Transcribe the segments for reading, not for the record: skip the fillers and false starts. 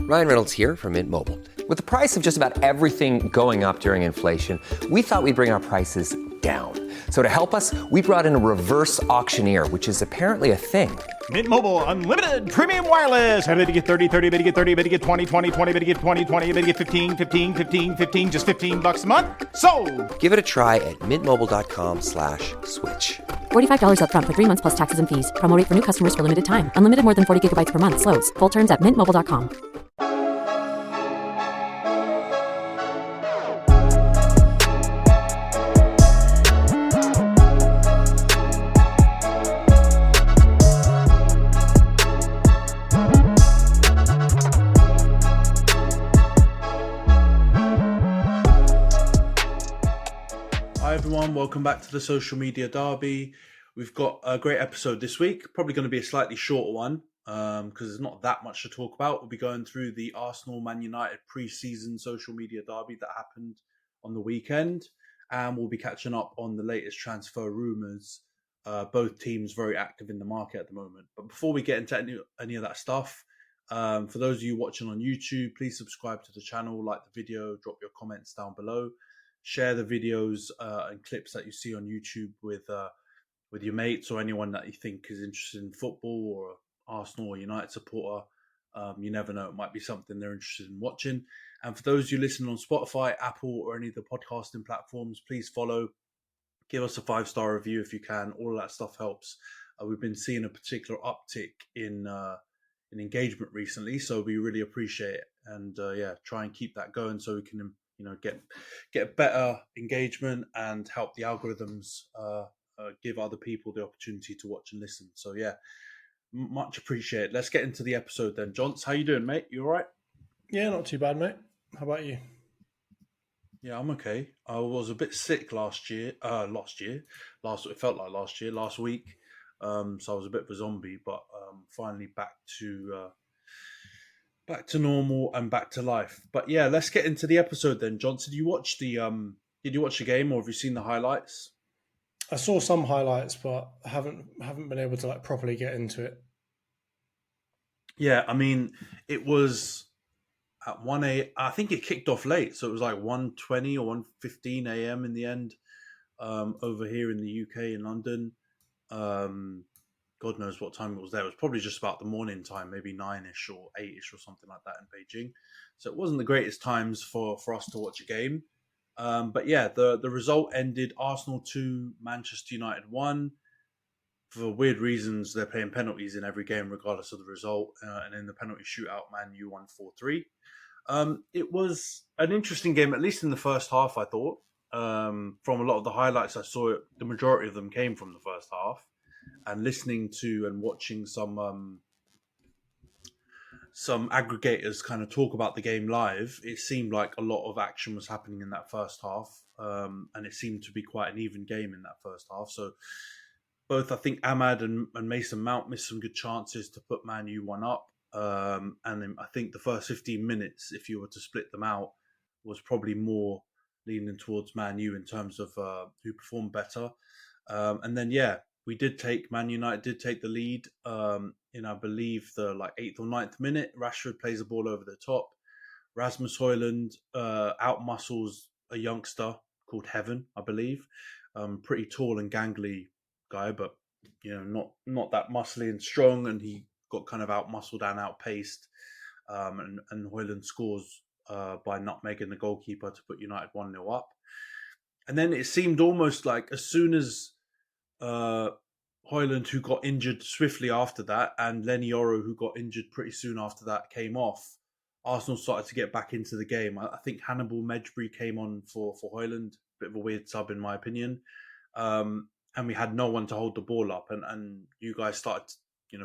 Ryan Reynolds here from Mint Mobile. With the price of just about everything going up during inflation, we thought we'd bring our prices down. So to help us, we brought in a reverse auctioneer, which is apparently a thing. Mint Mobile Unlimited Premium Wireless. How to get 30, 30, bit to get 30, bit to get 20, 20, 20, bit to get 20, 20, bit to get 15, 15, 15, 15, just $15 a month? Sold! Give it a try at mintmobile.com/switch. $45 up front for 3 months plus taxes and fees. Promo rate for new customers for limited time. Unlimited more than 40 gigabytes per month. Slows full terms at mintmobile.com. Hi everyone, welcome back to the Social Media Derby. We've got a great episode this week, probably going to be a slightly shorter one because there's not that much to talk about. We'll be going through the Arsenal-Man United pre-season Social Media Derby that happened on the weekend, and we'll be catching up on the latest transfer rumours. Both teams very active in the market at the moment. But before we get into any of that stuff, for those of you watching on YouTube, please subscribe to the channel, like the video, drop your comments down below. Share the videos and clips that you see on YouTube with your mates or anyone that you think is interested in football or Arsenal or United supporter. You never know, it might be something they're interested in watching. And for those of you listening on Spotify, Apple, or any of the podcasting platforms, please follow. Give us a 5-star review if you can. All of that stuff helps. We've been seeing a particular uptick in engagement recently, so we really appreciate it. And try and keep that going so we can get better engagement and help the algorithms give other people the opportunity to watch and listen. So much appreciated. Let's get into the episode then. Jonts, how you doing, mate? You all right? Yeah, not too bad, mate. How about you? Yeah, I'm okay. I was a bit sick last week. Last week. So I was a bit of a zombie, but finally back to normal and back to life. But yeah, let's get into the episode then. Johnson, did you watch the game, or have you seen the highlights? I saw some highlights, but I haven't been able to properly get into it. Yeah, I mean, it was at 1 a.m. I think it kicked off late, so it was like 1:20 or 1:15 a.m. in the end over here in the UK in London. God knows what time it was there. It was probably just about the morning time, maybe 9-ish or 8-ish or something like that in Beijing. So it wasn't the greatest times for us to watch a game. But yeah, the result ended Arsenal 2, Manchester United 1. For weird reasons, they're playing penalties in every game regardless of the result. And in the penalty shootout, Man U won 4-3. It was an interesting game, at least in the first half, I thought. From a lot of the highlights I saw, the majority of them came from the first half. And listening to and watching some aggregators kind of talk about the game live, it seemed like a lot of action was happening in that first half, and it seemed to be quite an even game in that first half. So both, I think, Ahmad and Mason Mount missed some good chances to put Man U 1 up, and then I think the first 15 minutes, if you were to split them out, was probably more leaning towards Man U in terms of who performed better. And then, Man United did take the lead in, I believe, the 8th or 9th minute. Rashford plays the ball over the top. Rasmus Højlund outmuscles a youngster called Heaven, I believe. Pretty tall and gangly guy, but not that muscly and strong. And he got kind of outmuscled and outpaced. And Højlund scores by nutmegging the goalkeeper to put United 1-0 up. And then it seemed almost like as soon as Højlund, who got injured swiftly after that, and Lenny Yoro, who got injured pretty soon after that, came off, Arsenal started to get back into the game. I think Hannibal Mejbri came on for Højlund, bit of a weird sub in my opinion. And we had no one to hold the ball up, and you guys started,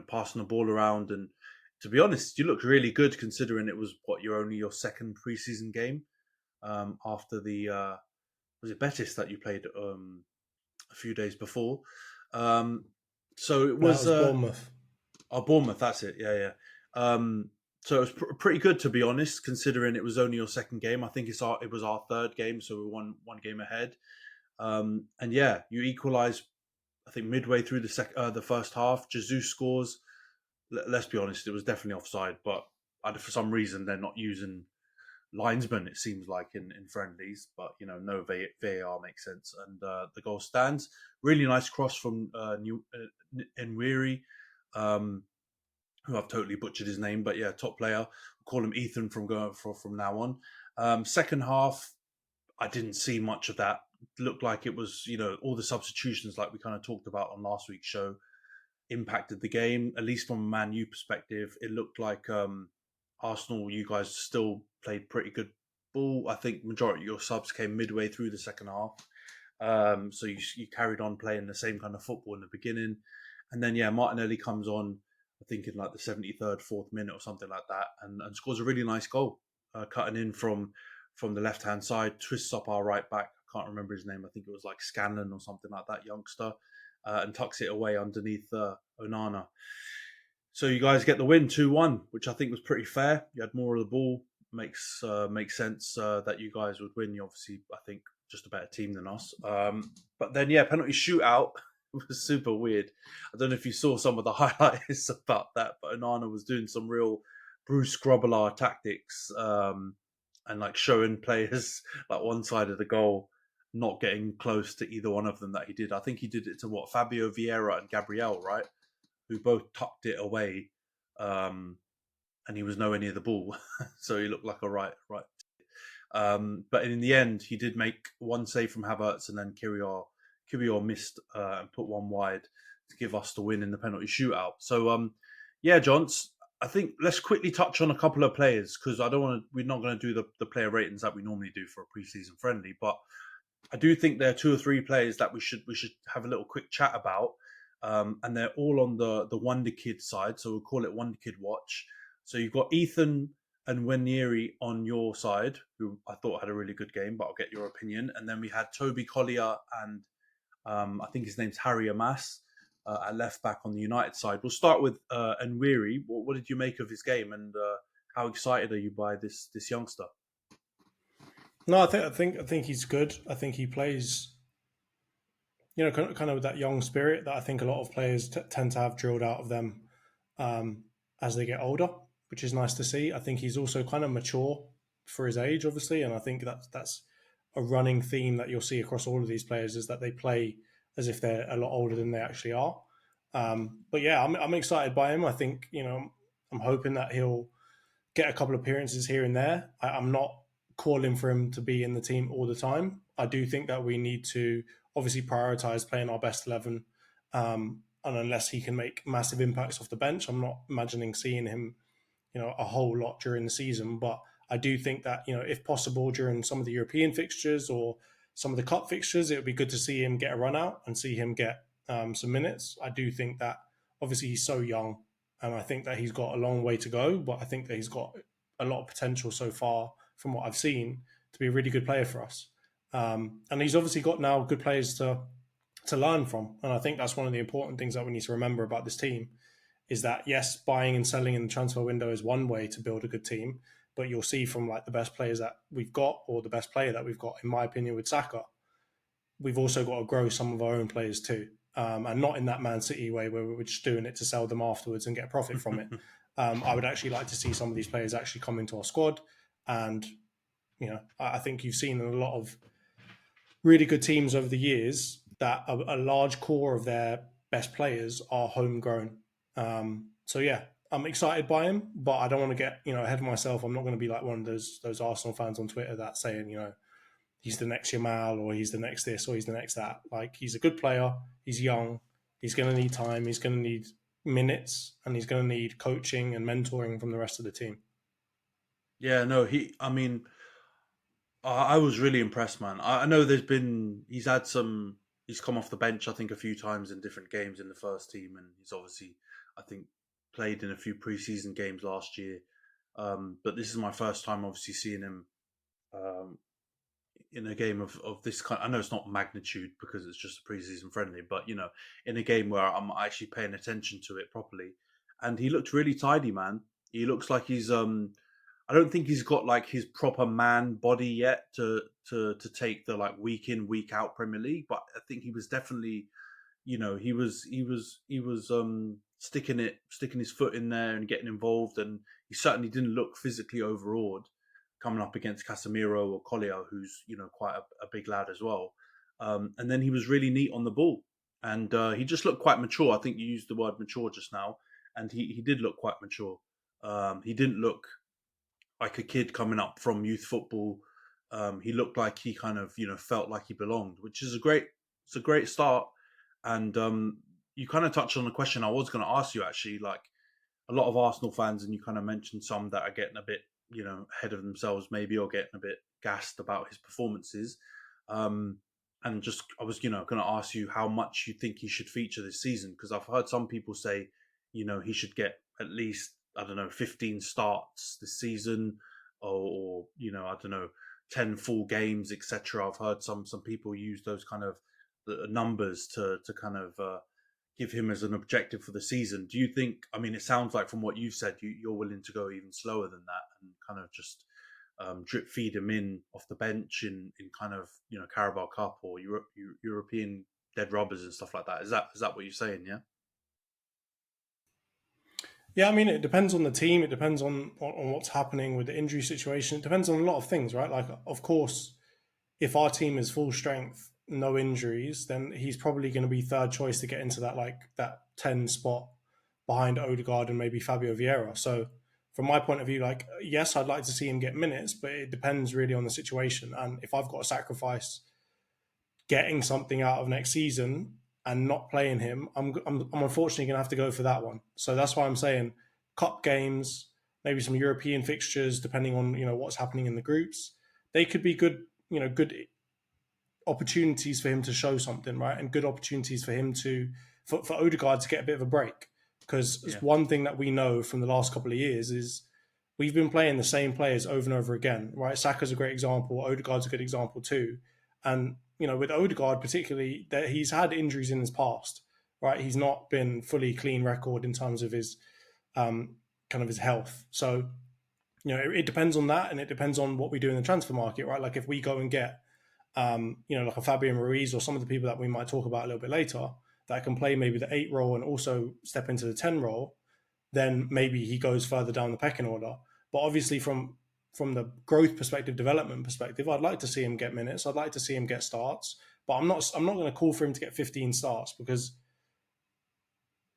passing the ball around. And to be honest, you looked really good considering it was only your second preseason game after the was it Betis that you played a few days before. So it was Bournemouth. Oh, Bournemouth, that's it. Yeah. So it was pretty good, to be honest, considering it was only your second game. I think it was our third game, so we won one game ahead. And yeah, you equalise, I think, midway through the first half. Jesus scores. Let's be honest, it was definitely offside, but for some reason they're not using linesmen, it seems like, in friendlies, but no VAR makes sense, and the goal stands. Really nice cross from Nwiri, who I've totally butchered his name, but yeah, top player. We'll call him Ethan from now on. Second half, I didn't see much of that. It looked like it was, all the substitutions, like we kind of talked about on last week's show, impacted the game. At least from a Man U perspective, it looked like Arsenal, you guys still played pretty good ball. I think majority of your subs came midway through the second half. So you carried on playing the same kind of football in the beginning. And then, Martinelli comes on, I think in like the 73rd, 4th minute or something like that, and scores a really nice goal, cutting in from the left-hand side, twists up our right back. I can't remember his name. I think it was like Scanlon or something like that, youngster, and tucks it away underneath Onana. So you guys get the win 2-1, which I think was pretty fair. You had more of the ball. Makes sense that you guys would win. You obviously, I think, just a better team than us. But then, penalty shootout was super weird. I don't know if you saw some of the highlights about that, but Onana was doing some real Bruce Grobbelaar tactics and like showing players like one side of the goal, not getting close to either one of them that he did. I think he did it to Fabio Vieira and Gabriel, right? Who both tucked it away, and he was nowhere near the ball, so he looked like a right. But in the end, he did make one save from Havertz, and then Kirill missed and put one wide to give us the win in the penalty shootout. So, Johns, I think let's quickly touch on a couple of players, because we're not going to do the player ratings that we normally do for a preseason friendly, but I do think there are 2 or 3 players that we should have a little quick chat about. And they're all on the Wonder Kid side, so we'll call it Wonder Kid Watch. So you've got Ethan and Nwiri on your side, who I thought had a really good game, but I'll get your opinion. And then we had Toby Collier and I think his name's Harry Amas at left back on the United side. We'll start with Nwiri. What did you make of his game, and how excited are you by this youngster? No, I think he's good. I think he plays, kind of with that young spirit that I think a lot of players tend to have drilled out of them as they get older, which is nice to see. I think he's also kind of mature for his age, obviously, and I think that's a running theme that you'll see across all of these players, is that they play as if they're a lot older than they actually are. But yeah, I'm excited by him. I think, I'm hoping that he'll get a couple of appearances here and there. I'm not calling for him to be in the team all the time. I do think that we need to obviously prioritize playing our best 11. And unless he can make massive impacts off the bench, I'm not imagining seeing him, a whole lot during the season. But I do think that, if possible, during some of the European fixtures or some of the cup fixtures, it would be good to see him get a run out and see him get some minutes. I do think that obviously he's so young, and I think that he's got a long way to go, but I think that he's got a lot of potential so far from what I've seen to be a really good player for us. And he's obviously got now good players to learn from. And I think that's one of the important things that we need to remember about this team, is that, yes, buying and selling in the transfer window is one way to build a good team, but you'll see from like the best players that we've got, or the best player that we've got, in my opinion, with Saka, we've also got to grow some of our own players too. And not in that Man City way where we're just doing it to sell them afterwards and get profit from it. I would actually like to see some of these players actually come into our squad. And, I think you've seen in a lot of really good teams over the years that a large core of their best players are homegrown. So yeah, I'm excited by him, but I don't want to get, ahead of myself. I'm not going to be like one of those Arsenal fans on Twitter that's saying, he's the next Yamal, or he's the next this, or he's the next that. Like, he's a good player. He's young. He's going to need time. He's going to need minutes, and he's going to need coaching and mentoring from the rest of the team. Yeah, no, I was really impressed, man. I know he's come off the bench, I think, a few times in different games in the first team, and he's obviously, I think, played in a few preseason games last year. But this is my first time, obviously, seeing him in a game of this kind. I know it's not magnitude because it's just a preseason friendly, but, in a game where I'm actually paying attention to it properly. And he looked really tidy, man. He looks like he's... I don't think he's got like his proper man body yet to take the like week in, week out Premier League, but I think he was definitely, he was sticking his foot in there and getting involved, and he certainly didn't look physically overawed coming up against Casemiro or Collier, who's quite a big lad as well. And then he was really neat on the ball, and he just looked quite mature. I think you used the word mature just now, and he did look quite mature. He didn't look like a kid coming up from youth football. He looked like he kind of felt like he belonged, which is a great start. And you kind of touched on the question I was going to ask you, actually. Like, a lot of Arsenal fans, and you kind of mentioned some that are getting a bit ahead of themselves maybe, or getting a bit gassed about his performances. And just I was going to ask you how much you think he should feature this season, because I've heard some people say he should get at least, I don't know, 15 starts this season, or I don't know, 10 full games, etc. I've heard some people use those kind of numbers to kind of give him as an objective for the season. Do you think, I mean, it sounds like from what you've said, you're willing to go even slower than that and kind of just drip feed him in off the bench in kind of Carabao Cup or European dead rubbers and stuff like that? Is that what you're saying? Yeah. Yeah, I mean, it depends on the team. It depends on what's happening with the injury situation. It depends on a lot of things, right? Like, of course, if our team is full strength, no injuries, then he's probably going to be third choice to get into that 10 spot behind Odegaard and maybe Fabio Vieira. So from my point of view, like, yes, I'd like to see him get minutes, but it depends really on the situation. And if I've got to sacrifice getting something out of next season and not playing him, I'm unfortunately going to have to go for that one. So that's why I'm saying cup games, maybe some European fixtures, depending on what's happening in the groups. They could be good, good opportunities for him to show something, right? And good opportunities for him for Odegaard to get a bit of a break. Because it's one thing that we know from the last couple of years is we've been playing the same players over and over again, right? Saka's a great example. Odegaard's a good example too. And with Odegaard particularly, that he's had injuries in his past, right? He's not been fully clean record in terms of his kind of his health. So, it depends on that, and it depends on what we do in the transfer market, right? Like if we go and get, like a Fabian Ruiz or some of the people that we might talk about a little bit later that can play maybe the 8 role and also step into the 10 role, then maybe he goes further down the pecking order. But obviously from the growth perspective, development perspective, I'd like to see him get minutes. I'd like to see him get starts, but I'm not going to call for him to get 15 starts, because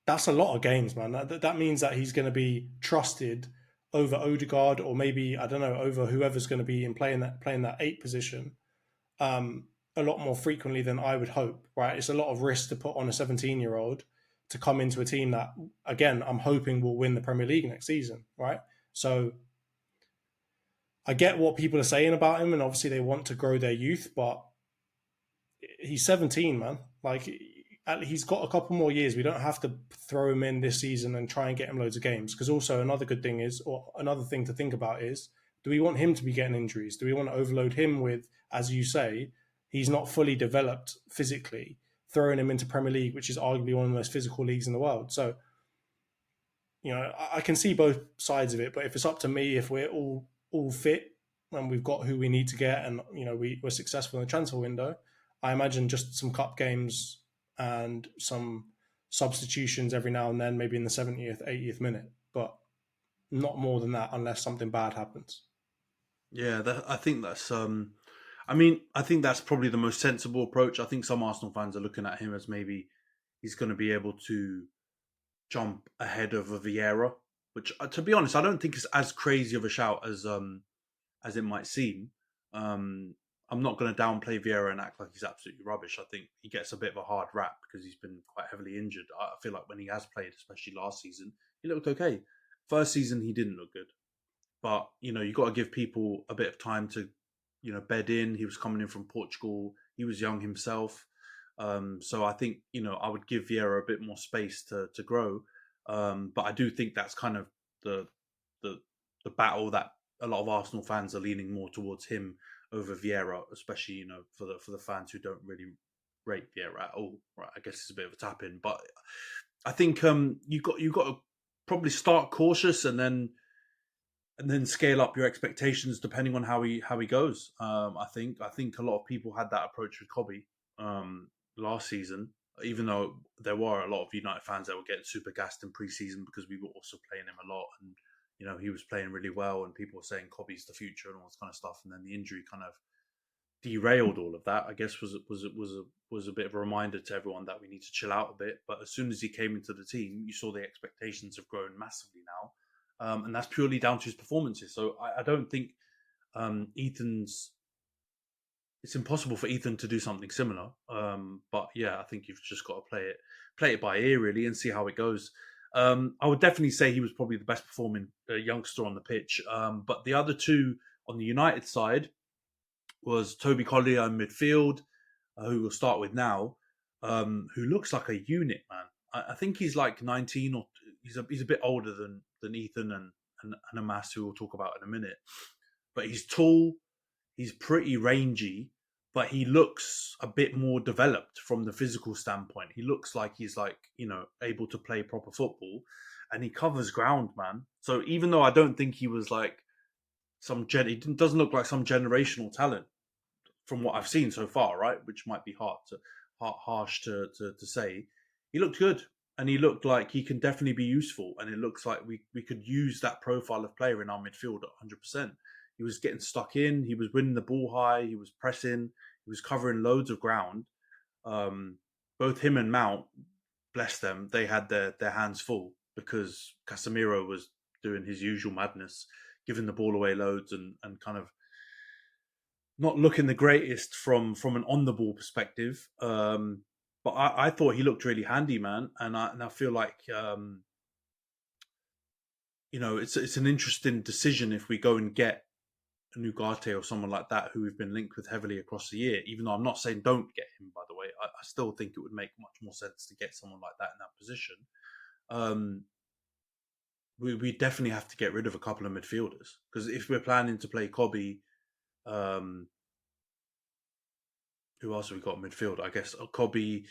that's a lot of games, man. That means that he's going to be trusted over Odegaard, or maybe, I don't know, over whoever's going to be playing that 8 position a lot more frequently than I would hope, right? It's a lot of risk to put on a 17-year-old to come into a team that, again, I'm hoping will win the Premier League next season, right? So I get what people are saying about him, and obviously they want to grow their youth, but he's 17, man. Like, he's got a couple more years. We don't have to throw him in this season and try and get him loads of games. Because also another good thing is, or another thing to think about is, do we want him to be getting injuries? Do we want to overload him with, as you say, he's not fully developed physically, throwing him into Premier League, which is arguably one of the most physical leagues in the world? So, I can see both sides of it, but if it's up to me, if we're all fit and we've got who we need to get, and we're successful in the transfer window, I imagine just some cup games and some substitutions every now and then, maybe in the 70th, 80th minute, but not more than that unless something bad happens. Yeah, I think that's. I think that's probably the most sensible approach. I think some Arsenal fans are looking at him as maybe he's going to be able to jump ahead of a Vieira, which, to be honest, I don't think is as crazy of a shout as it might seem. I'm not going to downplay Vieira and act like he's absolutely rubbish. I think he gets a bit of a hard rap because he's been quite heavily injured. I feel like when he has played, especially last season, he looked okay. First season, he didn't look good. But, you got to give people a bit of time to, bed in. He was coming in from Portugal. He was young himself. So I think, I would give Vieira a bit more space to grow. But I do think that's kind of the battle that a lot of Arsenal fans are leaning more towards him over Vieira, especially, for the fans who don't really rate Vieira at all. Right, I guess it's a bit of a tap in. But I think you've got to probably start cautious and then scale up your expectations depending on how he goes. I think a lot of people had that approach with Kobe last season, even though there were a lot of United fans that were getting super gassed in pre-season because we were also playing him a lot, and he was playing really well, and people were saying Kobe's the future and all this kind of stuff, and then the injury kind of derailed all of that. I guess was a bit of a reminder to everyone that we need to chill out a bit. But as soon as he came into the team, you saw the expectations have grown massively now, and that's purely down to his performances. So I don't think it's impossible for Ethan to do something similar. But yeah, I think you've just got to play it by ear really and see how it goes. I would definitely say he was probably the best performing youngster on the pitch. But the other two on the United side was Toby Collier in midfield, who we'll start with now, who looks like a unit, man. I think he's like 19, or he's a bit older than Ethan and Amas, who we'll talk about in a minute. But he's tall, he's pretty rangy, but he looks a bit more developed from the physical standpoint. He looks like he's able to play proper football, and he covers ground, man. So even though I don't think he was like he doesn't look like some generational talent from what I've seen so far, right? Which might be harsh to say. He looked good, and he looked like he can definitely be useful. And it looks like we could use that profile of player in our midfield 100%. He was getting stuck in. He was winning the ball high. He was pressing. He was covering loads of ground. Both him and Mount, bless them, they had their hands full because Casemiro was doing his usual madness, giving the ball away loads and kind of not looking the greatest from an on the ball perspective. But I thought he looked really handy, man, and I feel like it's an interesting decision if we go and get an Ugarte or someone like that who we've been linked with heavily across the year. Even though I'm not saying don't get him, by the way, I still think it would make much more sense to get someone like that in that position. We definitely have to get rid of a couple of midfielders, because if we're planning to play Kobe, who else have we got midfield? I guess Kobe.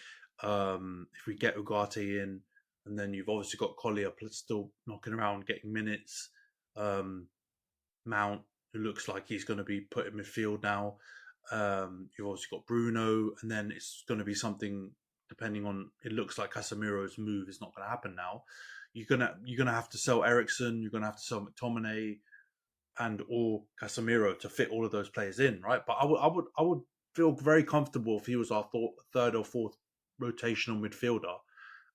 If we get Ugarte in, and then you've obviously got Collier still knocking around, getting minutes. Mount, who looks like he's going to be put in midfield now. You've obviously got Bruno, and then it's going to be something depending on. It looks like Casemiro's move is not going to happen now. You're gonna have to sell Ericsson. You're gonna have to sell McTominay and or Casemiro to fit all of those players in, right? But I would feel very comfortable if he was our third or fourth rotational midfielder.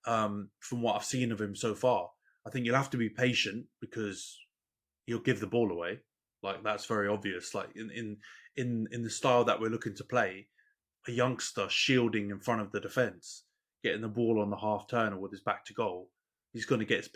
From what I've seen of him so far, I think you'll have to be patient because he'll give the ball away. Like, that's very obvious. Like in the style that we're looking to play, a youngster shielding in front of the defence, getting the ball on the half turner with his back to goal, he's going to get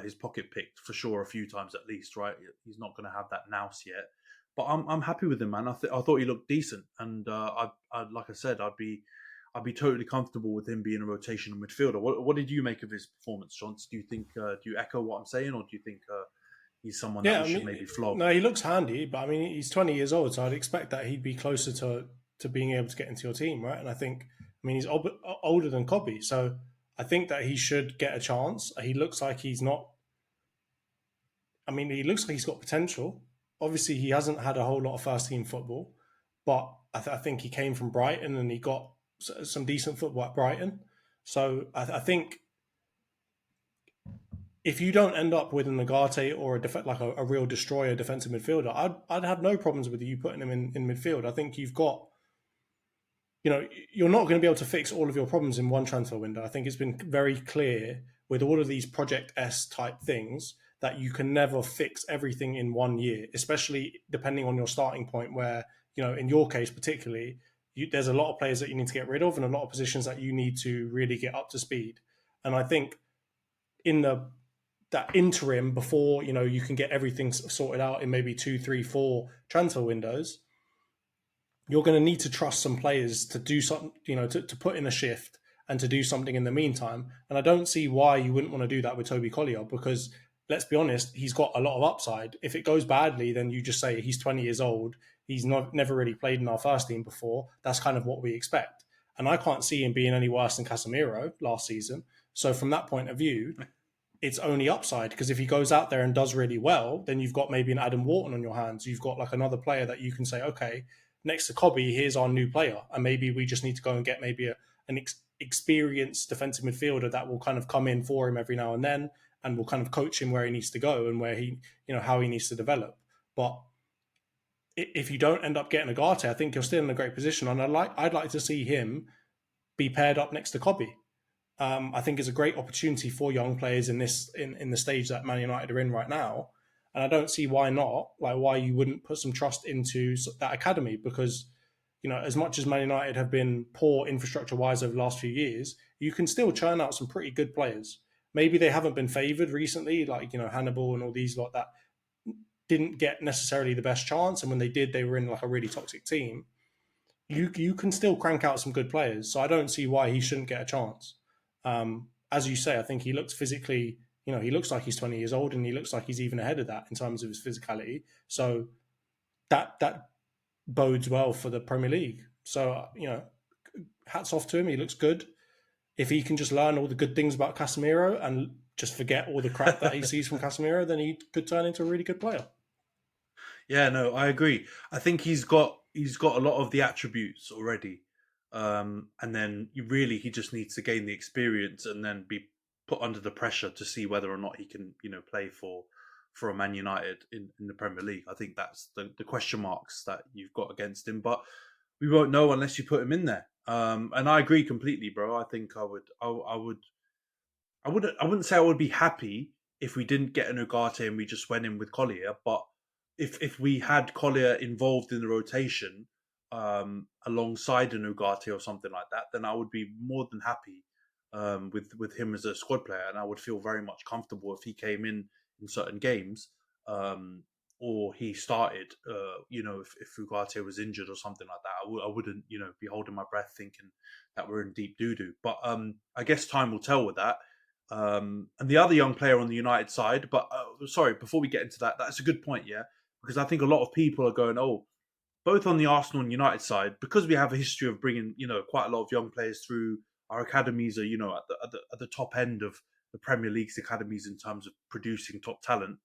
his pocket picked for sure a few times at least, right? He's not going to have that nous yet. But I'm happy with him, man. I thought he looked decent, and I like I said, I'd be totally comfortable with him being a rotational midfielder. What did you make of his performance, John? Do you think do you echo what I'm saying, or do you think he's someone that we should maybe flog? No, he looks handy, but I mean, he's 20 years old, so I'd expect that he'd be closer to being able to get into your team, right? And I think, he's older than Kobe, so I think that he should get a chance. He looks like he's not. He looks like he's got potential. Obviously, he hasn't had a whole lot of first team football, but I think he came from Brighton and he got some decent football at Brighton. So I think if you don't end up with an Ugarte or a real destroyer defensive midfielder, I'd have no problems with you putting him in midfield. I think you've got. You're not going to be able to fix all of your problems in one transfer window. I think it's been very clear with all of these Project S type things that you can never fix everything in 1 year, especially depending on your starting point where, in your case particularly, there's a lot of players that you need to get rid of and a lot of positions that you need to really get up to speed. And I think in that interim before, you can get everything sorted out in maybe 2, 3, 4 transfer windows, you're going to need to trust some players to do something, to put in a shift and to do something in the meantime. And I don't see why you wouldn't want to do that with Toby Collier, because let's be honest, he's got a lot of upside. If it goes badly, then you just say he's 20 years old. He's never really played in our first team before. That's kind of what we expect. And I can't see him being any worse than Casemiro last season. So from that point of view, it's only upside, because if he goes out there and does really well, then you've got maybe an Adam Wharton on your hands. You've got like another player that you can say, okay, next to Kobe, here's our new player. And maybe we just need to go and get maybe an experienced defensive midfielder that will kind of come in for him every now and then and will kind of coach him where he needs to go and where he, how he needs to develop. But if you don't end up getting Ugarte, I think you're still in a great position. And I'd like to see him be paired up next to Kobbie. I think it's a great opportunity for young players in the stage that Man United are in right now. And I don't see why not, like why you wouldn't put some trust into that academy, because, as much as Man United have been poor infrastructure-wise over the last few years, you can still churn out some pretty good players. Maybe they haven't been favoured recently, like, Hannibal and all these lot that didn't get necessarily the best chance. And when they did, they were in like a really toxic team. You can still crank out some good players. So I don't see why he shouldn't get a chance. As you say, I think he looks physically, he looks like he's 20 years old, and he looks like he's even ahead of that in terms of his physicality. So that bodes well for the Premier League. So, hats off to him. He looks good. If he can just learn all the good things about Casemiro and just forget all the crap that he sees from Casemiro, then he could turn into a really good player. Yeah, no, I agree. I think he's got a lot of the attributes already. And then he just needs to gain the experience and then be put under the pressure to see whether or not he can, play for a Man United in the Premier League. I think that's the question marks that you've got against him, but we won't know unless you put him in there. And I agree completely, bro. I think I wouldn't say I would be happy if we didn't get an Ugarte and we just went in with Collier, but if we had Collier involved in the rotation alongside an Ugarte or something like that, then I would be more than happy with him as a squad player, and I would feel very much comfortable if he came in certain games or he started. If Ugarte was injured or something like that, I wouldn't be holding my breath thinking that we're in deep doo-doo. But I guess time will tell with that. And the other young player on the United side, but sorry, before we get into that, that's a good point, yeah, because I think a lot of people are going, both on the Arsenal and United side, because we have a history of bringing, quite a lot of young players through. Our academies are, at the top end of the Premier League's academies in terms of producing top talent.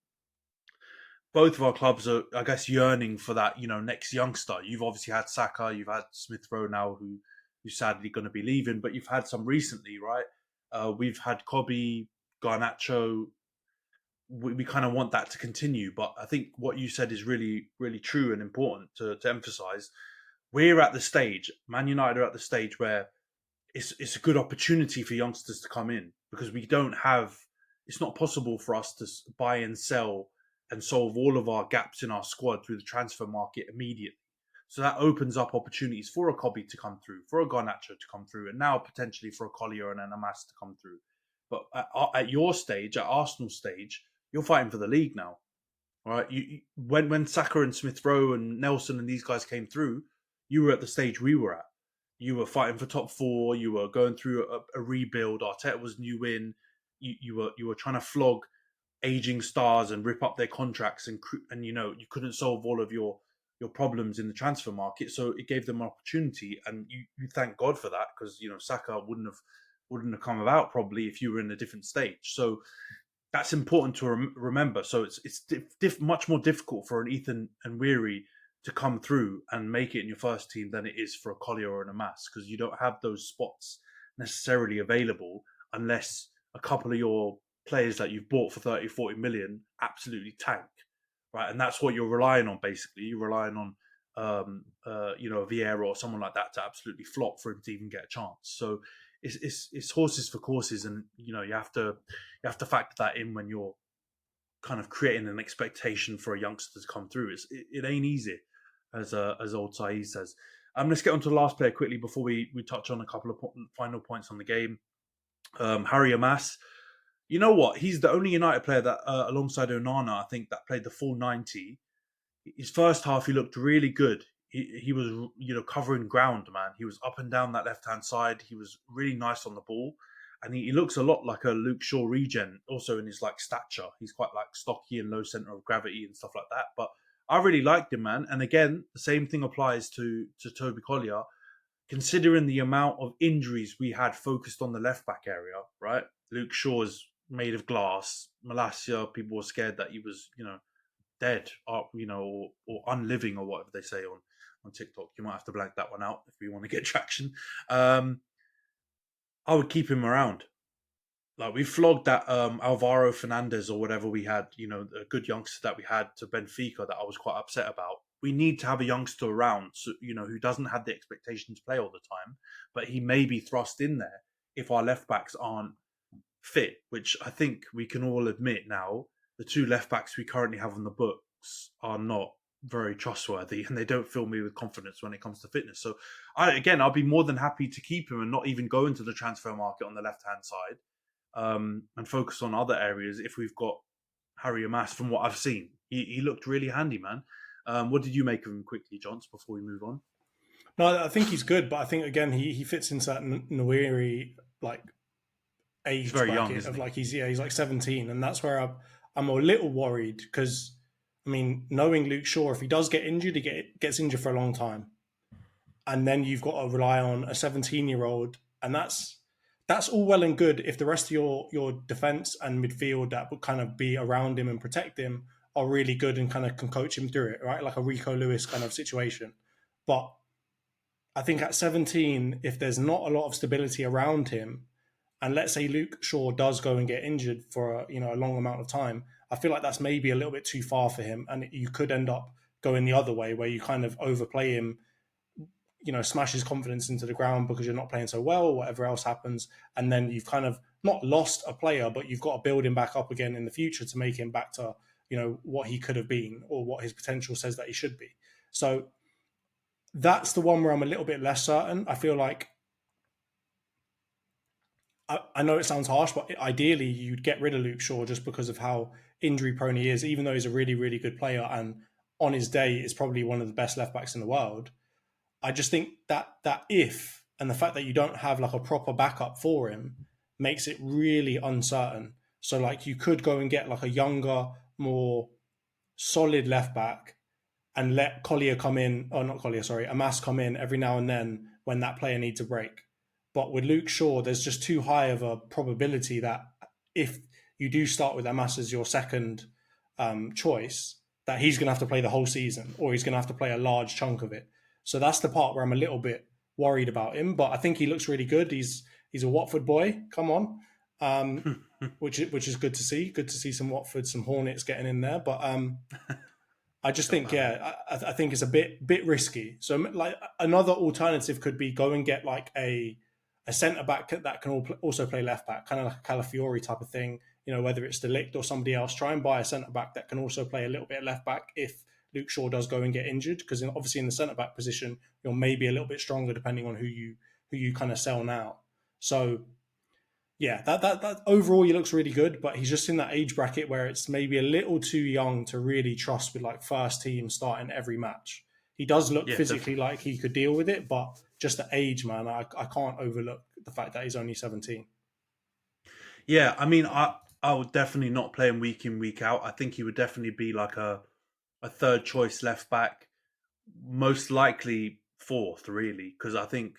Both of our clubs are, I guess, yearning for that, next youngster. You've obviously had Saka, you've had Smith Rowe now, who's sadly going to be leaving, but you've had some recently, right? We've had Kobbie, Garnacho. We kind of want that to continue, but I think what you said is really, really true and important to emphasise. We're at the stage, Man United are at the stage where it's a good opportunity for youngsters to come in, because it's not possible for us to buy and sell and solve all of our gaps in our squad through the transfer market immediately. So that opens up opportunities for a Kobbie to come through, for a Garnacho to come through, and now potentially for a Collier and an Amas to come through. But at your stage, at Arsenal stage, you're fighting for the league now, right? When Saka and Smith Rowe and Nelson and these guys came through, you were at the stage we were at. You were fighting for top four. You were going through a rebuild. Arteta was new in. You were trying to flog aging stars and rip up their contracts, and you couldn't solve all of your problems in the transfer market. So it gave them an opportunity, and you thank God for that, because Saka wouldn't have come about probably if you were in a different stage. So that's important to remember. So it's much more difficult for an Ethan and Weary to come through and make it in your first team than it is for a Collier or an Amas, because you don't have those spots necessarily available unless a couple of your players that you've bought for 30, 40 million absolutely tank, right? And that's what you're relying on, basically. You're relying on, Vieira or someone like that to absolutely flop for him to even get a chance. So it's horses for courses, and you have to factor that in when you're kind of creating an expectation for a youngster to come through. It ain't easy, as old Saeed says. Let's get on to the last player quickly before we touch on a couple of final points on the game. Harry Amas. You know what? He's the only United player that, alongside Onana, I think, that played the full 90. His first half, he looked really good. He was, covering ground, man. He was up and down that left-hand side. He was really nice on the ball. And he looks a lot like a Luke Shaw regen, also in his stature. He's quite stocky and low centre of gravity and stuff like that. But I really liked him, man. And again, the same thing applies to Toby Collier. Considering the amount of injuries we had focused on the left-back area, right? Luke Shaw's made of glass. Malacia, people were scared that he was, dead, or unliving, or whatever they say on TikTok. You might have to blank that one out if we want to get traction. I would keep him around. like we flogged that Alvaro Fernandez or whatever we had, a good youngster that we had to Benfica that I was quite upset about. We need to have a youngster around, so, who doesn't have the expectation to play all the time, but he may be thrust in there if our left backs aren't fit, which I think we can all admit now. The two left backs we currently have on the books are not very trustworthy, and they don't fill me with confidence when it comes to fitness. So, I'll be more than happy to keep him and not even go into the transfer market on the left-hand side, and focus on other areas if we've got Harry Amas. From what I've seen, he looked really handy, man. What did you make of him quickly, Johns, before we move on? No, I think he's good, but I think again he fits into that Nweri like age He's very young, bracket isn't of he? like he's like 17, and that's where I'm a little worried because I mean, knowing Luke Shaw, if he does get injured, gets injured for a long time, and then you've got to rely on a 17-year-old, and that's all well and good if the rest of your defense and midfield that would kind of be around him and protect him are really good and kind of can coach him through it, right? Like a Rico Lewis kind of situation. But I think at 17, if there's not a lot of stability around him, and let's say Luke Shaw does go and get injured for a long amount of time, I feel like that's maybe a little bit too far for him, and you could end up going the other way where you kind of overplay him, smash his confidence into the ground because you're not playing so well, or whatever else happens, and then you've kind of not lost a player, but you've got to build him back up again in the future to make him back to what he could have been or what his potential says that he should be. So that's the one where I'm a little bit less certain. I feel like I know it sounds harsh, but ideally you'd get rid of Luke Shaw just because of how injury prone he is, even though he's a really, really good player and on his day is probably one of the best left backs in the world. I just think that if, and the fact that you don't have like a proper backup for him makes it really uncertain. So like you could go and get like a younger, more solid left back and let Collier come in, or not Collier, sorry, Amas come in every now and then when that player needs a break. But with Luke Shaw, there's just too high of a probability that if you do start with Amas as your second choice, that he's going to have to play the whole season or he's going to have to play a large chunk of it. So that's the part where I'm a little bit worried about him. But I think he looks really good. He's a Watford boy. Come on, which is good to see. Good to see some Watford, some Hornets getting in there. But I just think, I think it's a bit risky. So like another alternative could be go and get like a centre back that can also play left back, kind of like a Calafiori type of thing. Whether it's the Ligt or somebody else, try and buy a centre back that can also play a little bit of left back if Luke Shaw does go and get injured. Because obviously in the centre back position, you're maybe a little bit stronger depending on who you kind of sell now. So yeah, that overall he looks really good, but he's just in that age bracket where it's maybe a little too young to really trust with like first team starting every match. He does look physically definitely like he could deal with it, but just the age, man, I can't overlook the fact that he's only 17. Yeah, I mean, I would definitely not play him week in, week out. I think he would definitely be like a third choice left back, most likely fourth, really, because I think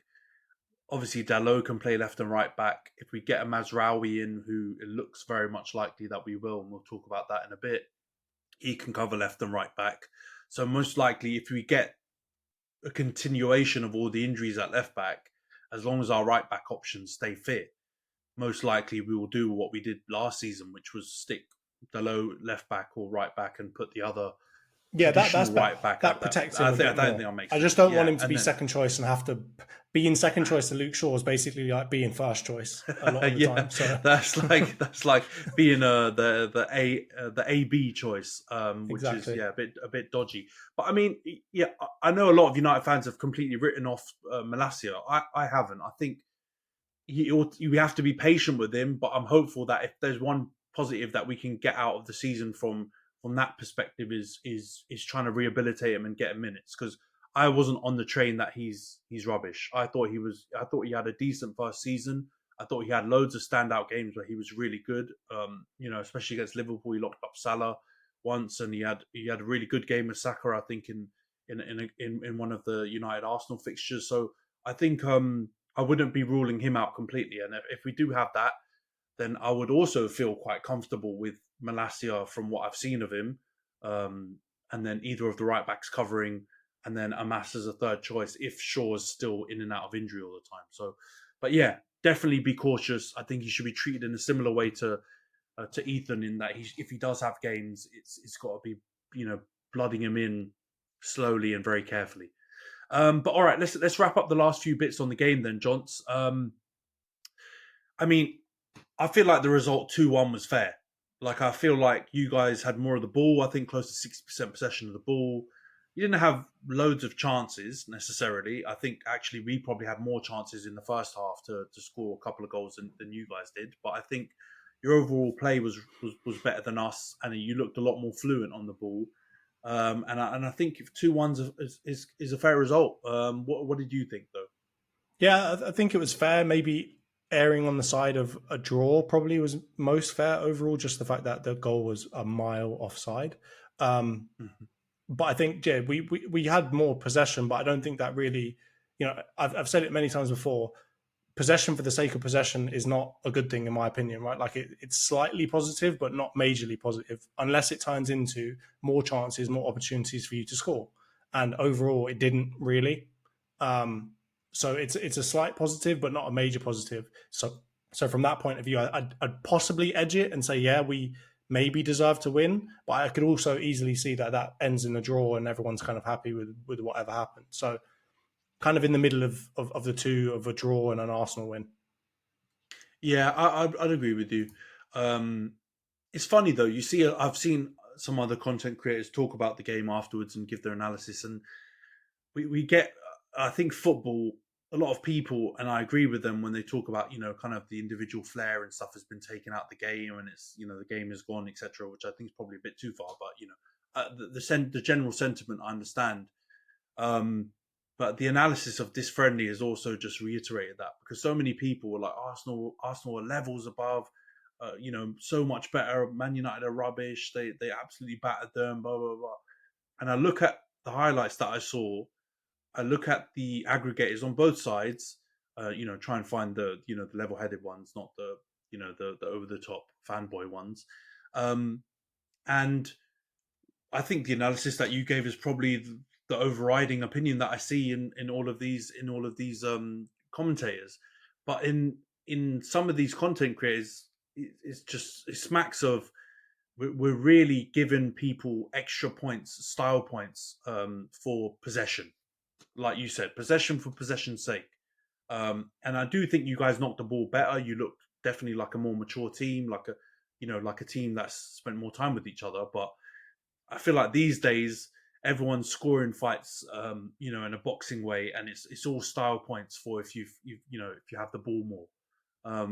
obviously Dalot can play left and right back. If we get a Mazraoui in, who it looks very much likely that we will, and we'll talk about that in a bit, he can cover left and right back. So most likely, if we get a continuation of all the injuries at left back, as long as our right back options stay fit, most likely we will do what we did last season, which was stick Dalot left back or right back and put the other that's right back. that protects him. I don't think that makes sense. I just don't want him to be second choice and have to being second choice to Luke Shaw is basically like being first choice a lot of the time. So that's like being the AB choice, which exactly. is a bit dodgy. But I mean, I know a lot of United fans have completely written off Malacia. I haven't. I think we have to be patient with him, but I'm hopeful that if there's one positive that we can get out of the season from that perspective is trying to rehabilitate him and get him minutes, because I wasn't on the train that he's rubbish. I thought he had a decent first season. I thought he had loads of standout games where he was really good. Especially against Liverpool, he locked up Salah once, and he had a really good game with Saka, I think, in one of the United Arsenal fixtures. So I think I wouldn't be ruling him out completely. And if we do have that, then I would also feel quite comfortable with Malacia from what I've seen of him. And then either of the right backs covering, and then Amas as a third choice if Shaw's still in and out of injury all the time. So, but yeah, definitely be cautious. I think he should be treated in a similar way to Ethan, in that if he does have games, it's got to be, blooding him in slowly and very carefully. But all right, let's wrap up the last few bits on the game then, Johns. I mean, I feel like the result 2-1 was fair. Like, I feel like you guys had more of the ball. I think close to 60% possession of the ball. You didn't have loads of chances necessarily. I think actually we probably had more chances in the first half to score a couple of goals than you guys did. But I think your overall play was better than us, and you looked a lot more fluent on the ball. And I think if 2-1 is a fair result. What did you think though? Yeah, I think it was fair. Maybe erring on the side of a draw probably was most fair overall. Just the fact that the goal was a mile offside. But I think, yeah, we had more possession, but I don't think that really, I've said it many times before. Possession for the sake of possession is not a good thing, in my opinion, right? Like it's slightly positive, but not majorly positive, unless it turns into more chances, more opportunities for you to score. And overall, it didn't really. So it's a slight positive, but not a major positive. So from that point of view, I'd possibly edge it and say, yeah, we maybe deserve to win, but I could also easily see that ends in a draw and everyone's kind of happy with whatever happened. So kind of in the middle of the two, of a draw and an Arsenal win. Yeah, I'd agree with you. It's funny though. You see, I've seen some other content creators talk about the game afterwards and give their analysis, and we get, I think, football. A lot of people, and I agree with them when they talk about, kind of the individual flair and stuff has been taken out the game, and it's, the game is gone, etc., which I think is probably a bit too far. But the general sentiment I understand. But the analysis of this friendly has also just reiterated that, because so many people were like, Arsenal are levels above, so much better. Man United are rubbish. They absolutely battered them, blah, blah, blah. And I look at the highlights that I saw. I look at the aggregators on both sides, try and find the level-headed ones, not the the over-the-top fanboy ones. And I think the analysis that you gave is probably the overriding opinion that I see in all of these commentators. But in some of these content creators, it smacks of, we're really giving people extra points, style points, for possession. Like you said, possession for possession's sake. And I do think you guys knocked the ball better. You looked definitely like a more mature team, like a team that's spent more time with each other. But I feel like these days everyone's scoring fights, in a boxing way, and it's all style points for if you have the ball more.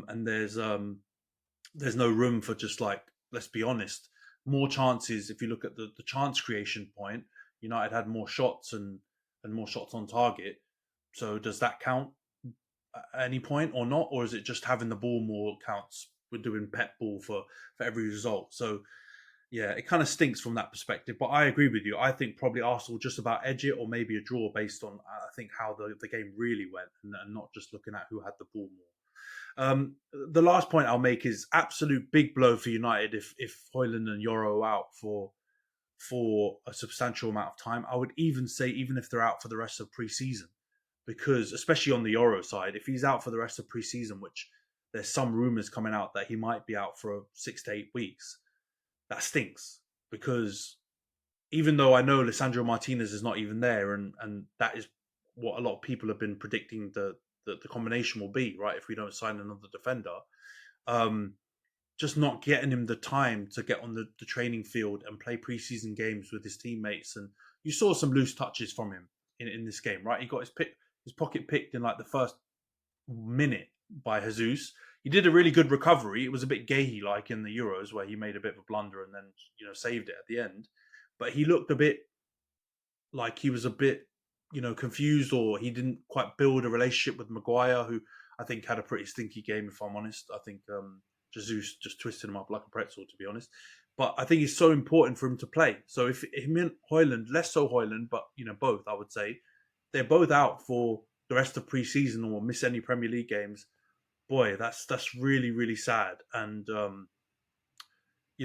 And there's no room for just, like, let's be honest, more chances. If you look at the chance creation point, United had more shots and more shots on target. So does that count at any point or not? Or is it just having the ball more counts? We're doing pet ball for every result. So yeah, it kind of stinks from that perspective. But I agree with you. I think probably Arsenal just about edge it, or maybe a draw, based on, I think, how the game really went, and not just looking at who had the ball more. The last point I'll make is absolute big blow for United if Højlund and Euro are out for a substantial amount of time. I would even say, even if they're out for the rest of pre-season, because especially on the Euro side, if he's out for the rest of pre-season, which there's some rumours coming out that he might be out for 6 to 8 weeks, that stinks. Because even though I know Lisandro Martinez is not even there, and that is what a lot of people have been predicting the combination will be, right, if we don't sign another defender, just not getting him the time to get on the training field and play preseason games with his teammates. And you saw some loose touches from him in this game, right? He got his pocket picked in like the first minute by Jesus. He did a really good recovery. It was a bit Gahey like in the Euros, where he made a bit of a blunder and then saved it at the end. But he looked a bit like he was a bit confused, or he didn't quite build a relationship with Maguire, who I think had a pretty stinky game, if I'm honest. I think Jesus just twisted him up like a pretzel, to be honest. But I think it's so important for him to play. So if him and Højlund, less so Højlund, but both, I would say, they're both out for the rest of pre-season or miss any Premier League games, boy, that's really, really sad. And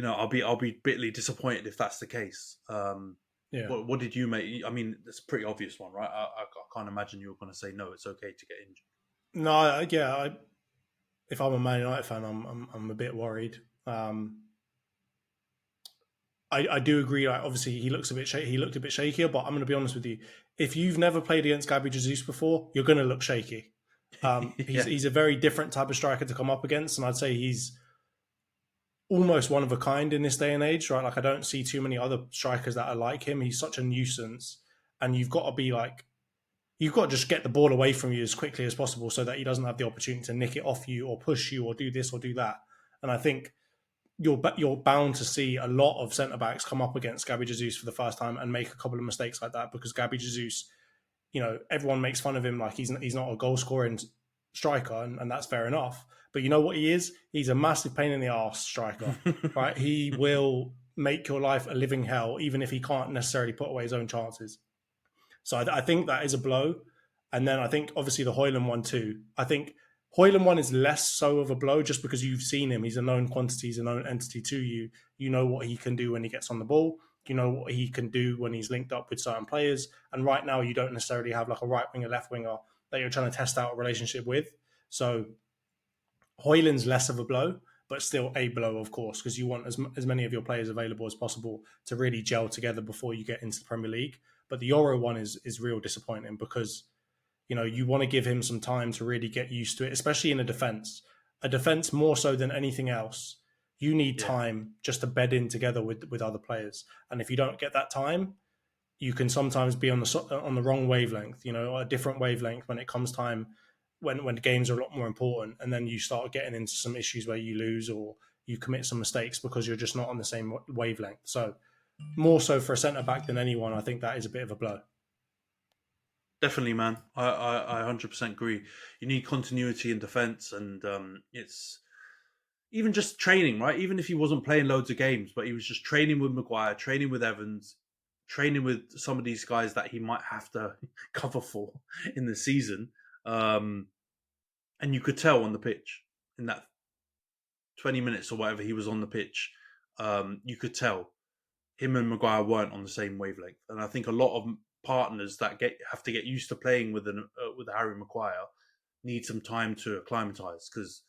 I'll be bitterly disappointed if that's the case. Yeah. What did you make? I mean, it's a pretty obvious one, right? I can't imagine you were going to say no, it's okay to get injured. No, yeah, if I'm a Man United fan, I'm a bit worried. I do agree. Like, obviously, he looked a bit shakier. But I'm going to be honest with you. If you've never played against Gabby Jesus before, you're going to look shaky. Yeah. He's a very different type of striker to come up against, and I'd say he's almost one of a kind in this day and age, right? Like, I don't see too many other strikers that are like him. He's such a nuisance, and you've got to just get the ball away from you as quickly as possible so that he doesn't have the opportunity to nick it off you or push you or do this or do that. And I think you're bound to see a lot of centre backs come up against Gabby Jesus for the first time and make a couple of mistakes like that, because Gabby Jesus, everyone makes fun of him like he's not a goal scoring striker, and that's fair enough. But you know what he is? He's a massive pain in the arse striker, right? He will make your life a living hell, even if he can't necessarily put away his own chances. So I think that is a blow. And then I think obviously the Højlund one too. I think Højlund one is less so of a blow just because you've seen him. He's a known quantity, he's a known entity to you. You know what he can do when he gets on the ball. You know what he can do when he's linked up with certain players. And right now you don't necessarily have like a right winger, left winger that you're trying to test out a relationship with. So Højlund's less of a blow, but still a blow, of course, because you want as many of your players available as possible to really gel together before you get into the Premier League. But the Euro one is real disappointing because, you want to give him some time to really get used to it, especially in a defence. A defence more so than anything else. You need time just to bed in together with other players. And if you don't get that time, you can sometimes be on the wrong wavelength, a different wavelength when it comes time when games are a lot more important, and then you start getting into some issues where you lose or you commit some mistakes because you're just not on the same wavelength. So more so for a centre-back than anyone, I think that is a bit of a blow. Definitely, man. I 100% agree. You need continuity in defence, and it's even just training, right? Even if he wasn't playing loads of games, but he was just training with Maguire, training with Evans, training with some of these guys that he might have to cover for in the season. And you could tell on the pitch in that 20 minutes or whatever he was on the pitch, you could tell him and Maguire weren't on the same wavelength. And I think a lot of partners that have to get used to playing with Harry Maguire need some time to acclimatise, because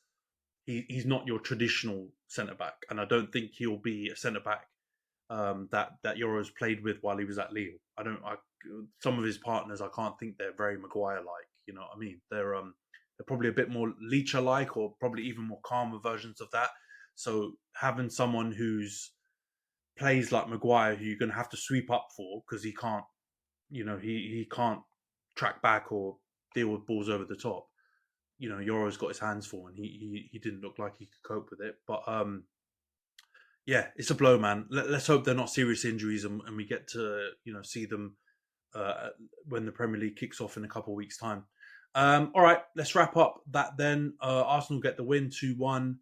he's not your traditional centre back, and I don't think he'll be a centre back that Euros played with while he was at Lille. Some of his partners, I can't think they're very Maguire like. You know what I mean? They're probably a bit more Leacher like, or probably even more calmer versions of that. So having someone who's plays like Maguire, who you're going to have to sweep up for because he can't, he can't track back or deal with balls over the top. Yoro's got his hands full, and he didn't look like he could cope with it. But yeah, it's a blow, man. Let's hope they're not serious injuries, and we get to see them when the Premier League kicks off in a couple of weeks' time. All right, let's wrap up that then. Arsenal get the win 2-1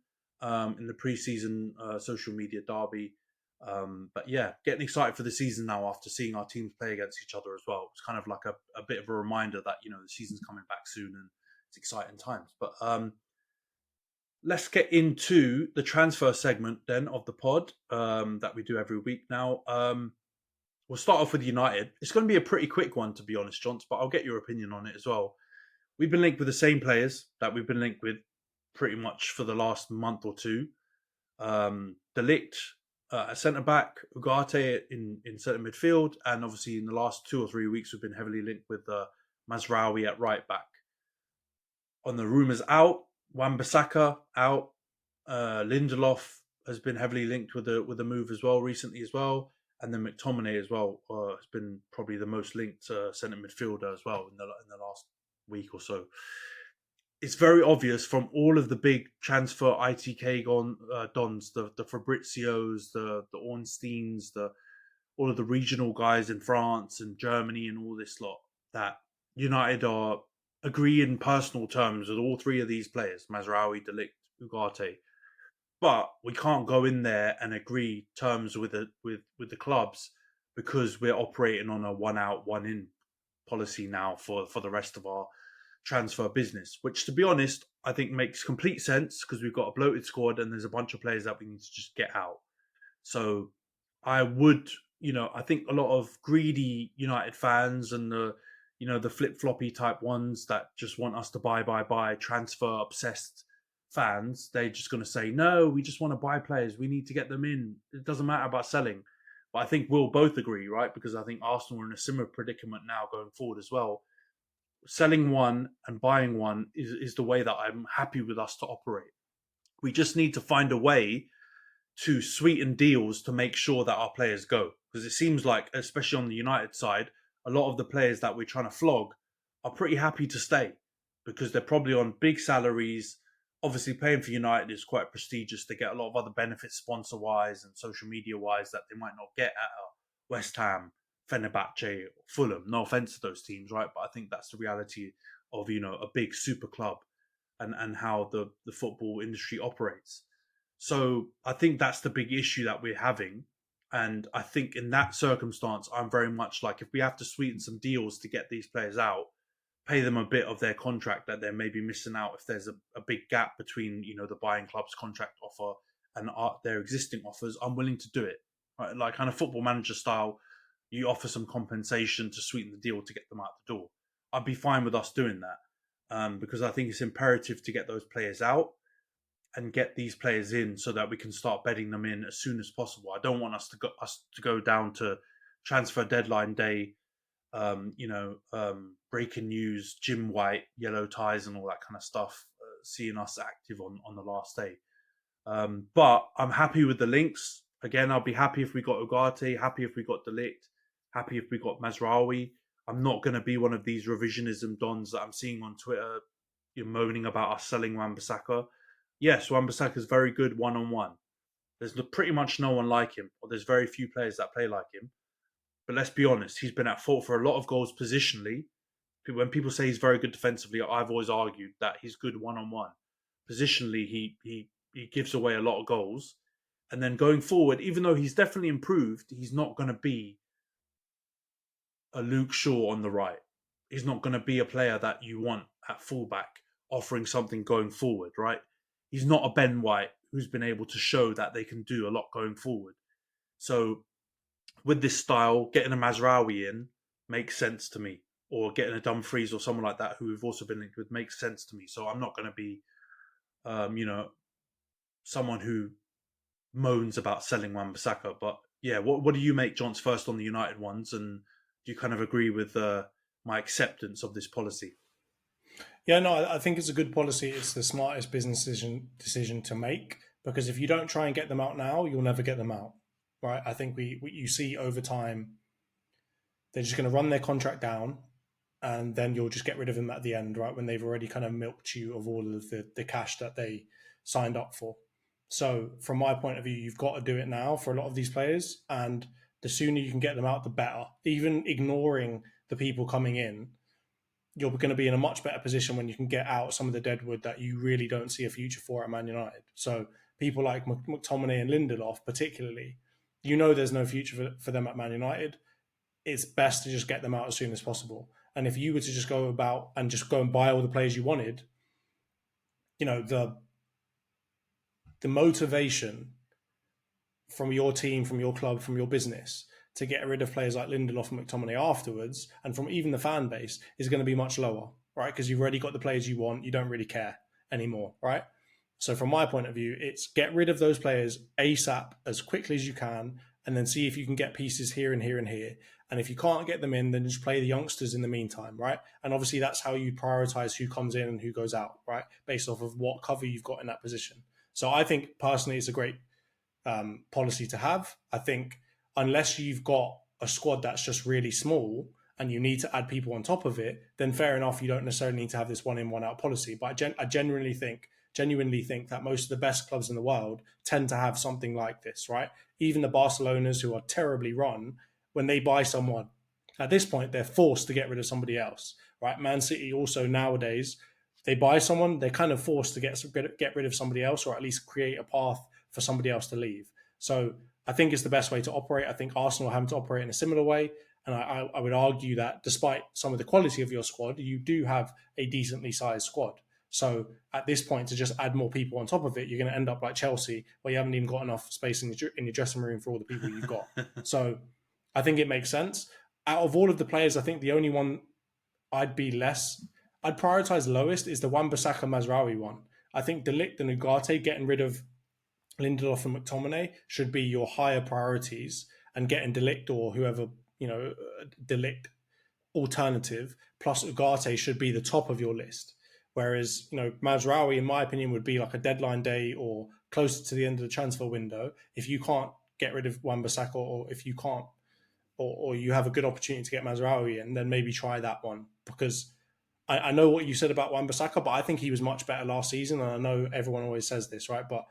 in the pre-season social media derby. But yeah, getting excited for the season now after seeing our teams play against each other as well. It's kind of like a bit of a reminder that the season's coming back soon and it's exciting times. But let's get into the transfer segment then of the pod that we do every week now. We'll start off with United. It's going to be a pretty quick one, to be honest, Johns, but I'll get your opinion on it as well. We've been linked with the same players that we've been linked with pretty much for the last month or two. The Ligt at centre-back, Ugarte in centre midfield, and obviously in the last 2 or 3 weeks we've been heavily linked with Mazraoui at right-back. On the rumours out, Wan-Bissaka out. Lindelof has been heavily linked with a move as well recently as well. And then McTominay as well has been probably the most linked centre midfielder as well in the last week or so. It's very obvious from all of the big transfer ITK dons, the Fabrizios, the Ornsteins, all of the regional guys in France and Germany and all this lot, that United are agree in personal terms with all three of these players, Mazraoui, De Ligt, Ugarte. But we can't go in there and agree terms with the clubs because we're operating on a one out, one in policy now for the rest of our transfer business, which, to be honest, I think makes complete sense because we've got a bloated squad and there's a bunch of players that we need to just get out. So I would, I think a lot of greedy United fans and the flip-floppy type ones that just want us to buy, transfer obsessed fans, they're just going to say, no, we just want to buy players. We need to get them in. It doesn't matter about selling. But I think we'll both agree, right? Because I think Arsenal are in a similar predicament now going forward as well. Selling one and buying one is the way that I'm happy with us to operate. We just need to find a way to sweeten deals to make sure that our players go. Because it seems like, especially on the United side, a lot of the players that we're trying to flog are pretty happy to stay because they're probably on big salaries. Obviously, playing for United is quite prestigious. They get a lot of other benefits sponsor-wise and social media-wise that they might not get at West Ham, Fenerbahce, Fulham. No offense to those teams, right? But I think that's the reality of, a big super club and how the football industry operates. So I think that's the big issue that we're having. And I think in that circumstance, I'm very much like, if we have to sweeten some deals to get these players out, pay them a bit of their contract that they're maybe missing out if there's a big gap between, the buying club's contract offer and their existing offers, I'm willing to do it. Right? Like kind of Football Manager style, you offer some compensation to sweeten the deal to get them out the door. I'd be fine with us doing that because I think it's imperative to get those players out and get these players in so that we can start bedding them in as soon as possible. I don't want us to go down to transfer deadline day, breaking news, Jim White, yellow ties and all that kind of stuff, seeing us active on the last day. But I'm happy with the links. Again, I'll be happy if we got Ugarte, happy if we got Ligt, happy if we got Mazraoui. I'm not going to be one of these revisionism dons that I'm seeing on Twitter, moaning about us selling Wan-Bissaka. Yes, Wan-Bissaka is very good one-on-one. There's pretty much no one like him, or there's very few players that play like him. But let's be honest, he's been at fault for a lot of goals positionally. When people say he's very good defensively, I've always argued that he's good one-on-one. Positionally, he gives away a lot of goals. And then going forward, even though he's definitely improved, he's not going to be a Luke Shaw on the right. He's not going to be a player that you want at fullback offering something going forward, right? He's not a Ben White who's been able to show that they can do a lot going forward. So with this style, getting a Mazraoui in makes sense to me, or getting a Dumfries or someone like that who we've also been linked with makes sense to me. So I'm not going to be, someone who moans about selling Wan-Bissaka. But yeah, what do you make, Johns, first on the United ones? And do you kind of agree with my acceptance of this policy? Yeah, no, I think it's a good policy. It's the smartest business decision to make, because if you don't try and get them out now, you'll never get them out, right? I think you see over time, they're just going to run their contract down, and then you'll just get rid of them at the end, right? When they've already kind of milked you of all of the cash that they signed up for. So from my point of view, you've got to do it now for a lot of these players, and the sooner you can get them out, the better. Even ignoring the people coming in, you're going to be in a much better position when you can get out some of the deadwood that you really don't see a future for at Man United. So people like McTominay and Lindelof particularly, there's no future for them at Man United. It's best to just get them out as soon as possible. And if you were to just go about and just go and buy all the players you wanted, the motivation from your team, from your club, from your business to get rid of players like Lindelof and McTominay afterwards, and from even the fan base, is going to be much lower, right? Because you've already got the players you want. You don't really care anymore, right? So from my point of view, it's get rid of those players ASAP as quickly as you can, and then see if you can get pieces here and here and here. And if you can't get them in, then just play the youngsters in the meantime, right? And obviously that's how you prioritize who comes in and who goes out, right? Based off of what cover you've got in that position. So I think personally it's a great policy to have. I think unless you've got a squad that's just really small and you need to add people on top of it, then fair enough, you don't necessarily need to have this one in, one out policy. But I genuinely think that most of the best clubs in the world tend to have something like this, right? Even the Barcelonas, who are terribly run, when they buy someone, at this point, they're forced to get rid of somebody else, right? Man City also nowadays, they buy someone, they're kind of forced to get rid of somebody else, or at least create a path for somebody else to leave. So I think it's the best way to operate. I think Arsenal are having to operate in a similar way. And I would argue that despite some of the quality of your squad, you do have a decently sized squad. So at this point, to just add more people on top of it, you're going to end up like Chelsea, where you haven't even got enough space in your dressing room for all the people you've got. So I think it makes sense. Out of all of the players, I think the only one I'd prioritize lowest is the Wan-Bissaka Mazraoui one. I think Ligt and Ugarte, getting rid of Lindelof and McTominay, should be your higher priorities, and getting De Ligt or whoever, De Ligt alternative plus Ugarte should be the top of your list. Whereas, Mazraoui, in my opinion, would be like a deadline day or closer to the end of the transfer window. If you can't get rid of Wan-Bissaka, or if you can't, or you have a good opportunity to get Mazraoui in, then maybe try that one. Because I know what you said about Wan-Bissaka, but I think he was much better last season. And I know everyone always says this, right? But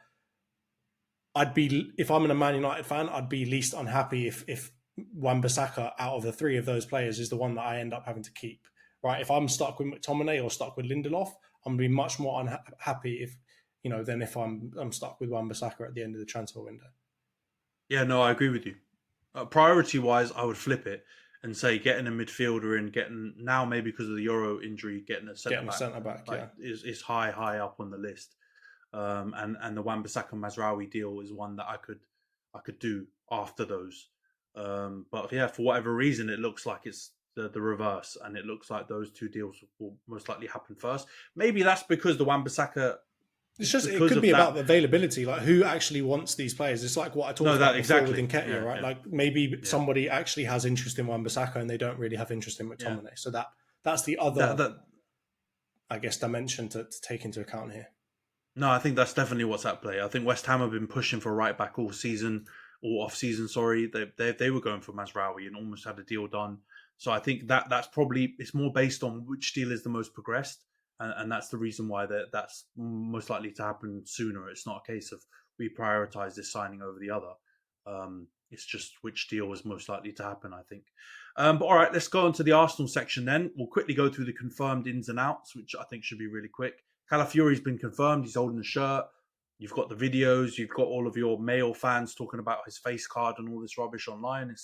if I'm a Man United fan, I'd be least unhappy if Wan-Bissaka out of the three of those players is the one that I end up having to keep. Right? If I'm stuck with McTominay or stuck with Lindelof, I'm going to be much more unhappy than if I'm stuck with Wan-Bissaka at the end of the transfer window. Yeah, no, I agree with you. Priority-wise, I would flip it and say getting a midfielder and getting, now maybe because of the Euro injury, getting a centre-back is high up on the list. And the Wan-Bissaka Mazraoui deal is one that I could do after those. But yeah, for whatever reason, it looks like it's the reverse, and it looks like those two deals will most likely happen first. Maybe that's because the Wan-Bissaka. It could be about the availability, like who actually wants these players. It's like what I talked about before with Nketiah, right? Yeah. Like maybe somebody actually has interest in Wan-Bissaka and they don't really have interest in McTominay. Yeah. So that's the other, I guess, dimension to take into account here. No, I think that's definitely what's at play. I think West Ham have been pushing for right back all season, or off season. Sorry, they were going for Mazraoui and almost had a deal done. So I think that's probably, it's more based on which deal is the most progressed, and that's the reason why that's most likely to happen sooner. It's not a case of we prioritize this signing over the other. It's just which deal is most likely to happen, I think. But all right, let's go on to the Arsenal section then. We'll quickly go through the confirmed ins and outs, which I think should be really quick. Calafiori's been confirmed. He's holding the shirt. You've got the videos. You've got all of your male fans talking about his face card and all this rubbish online.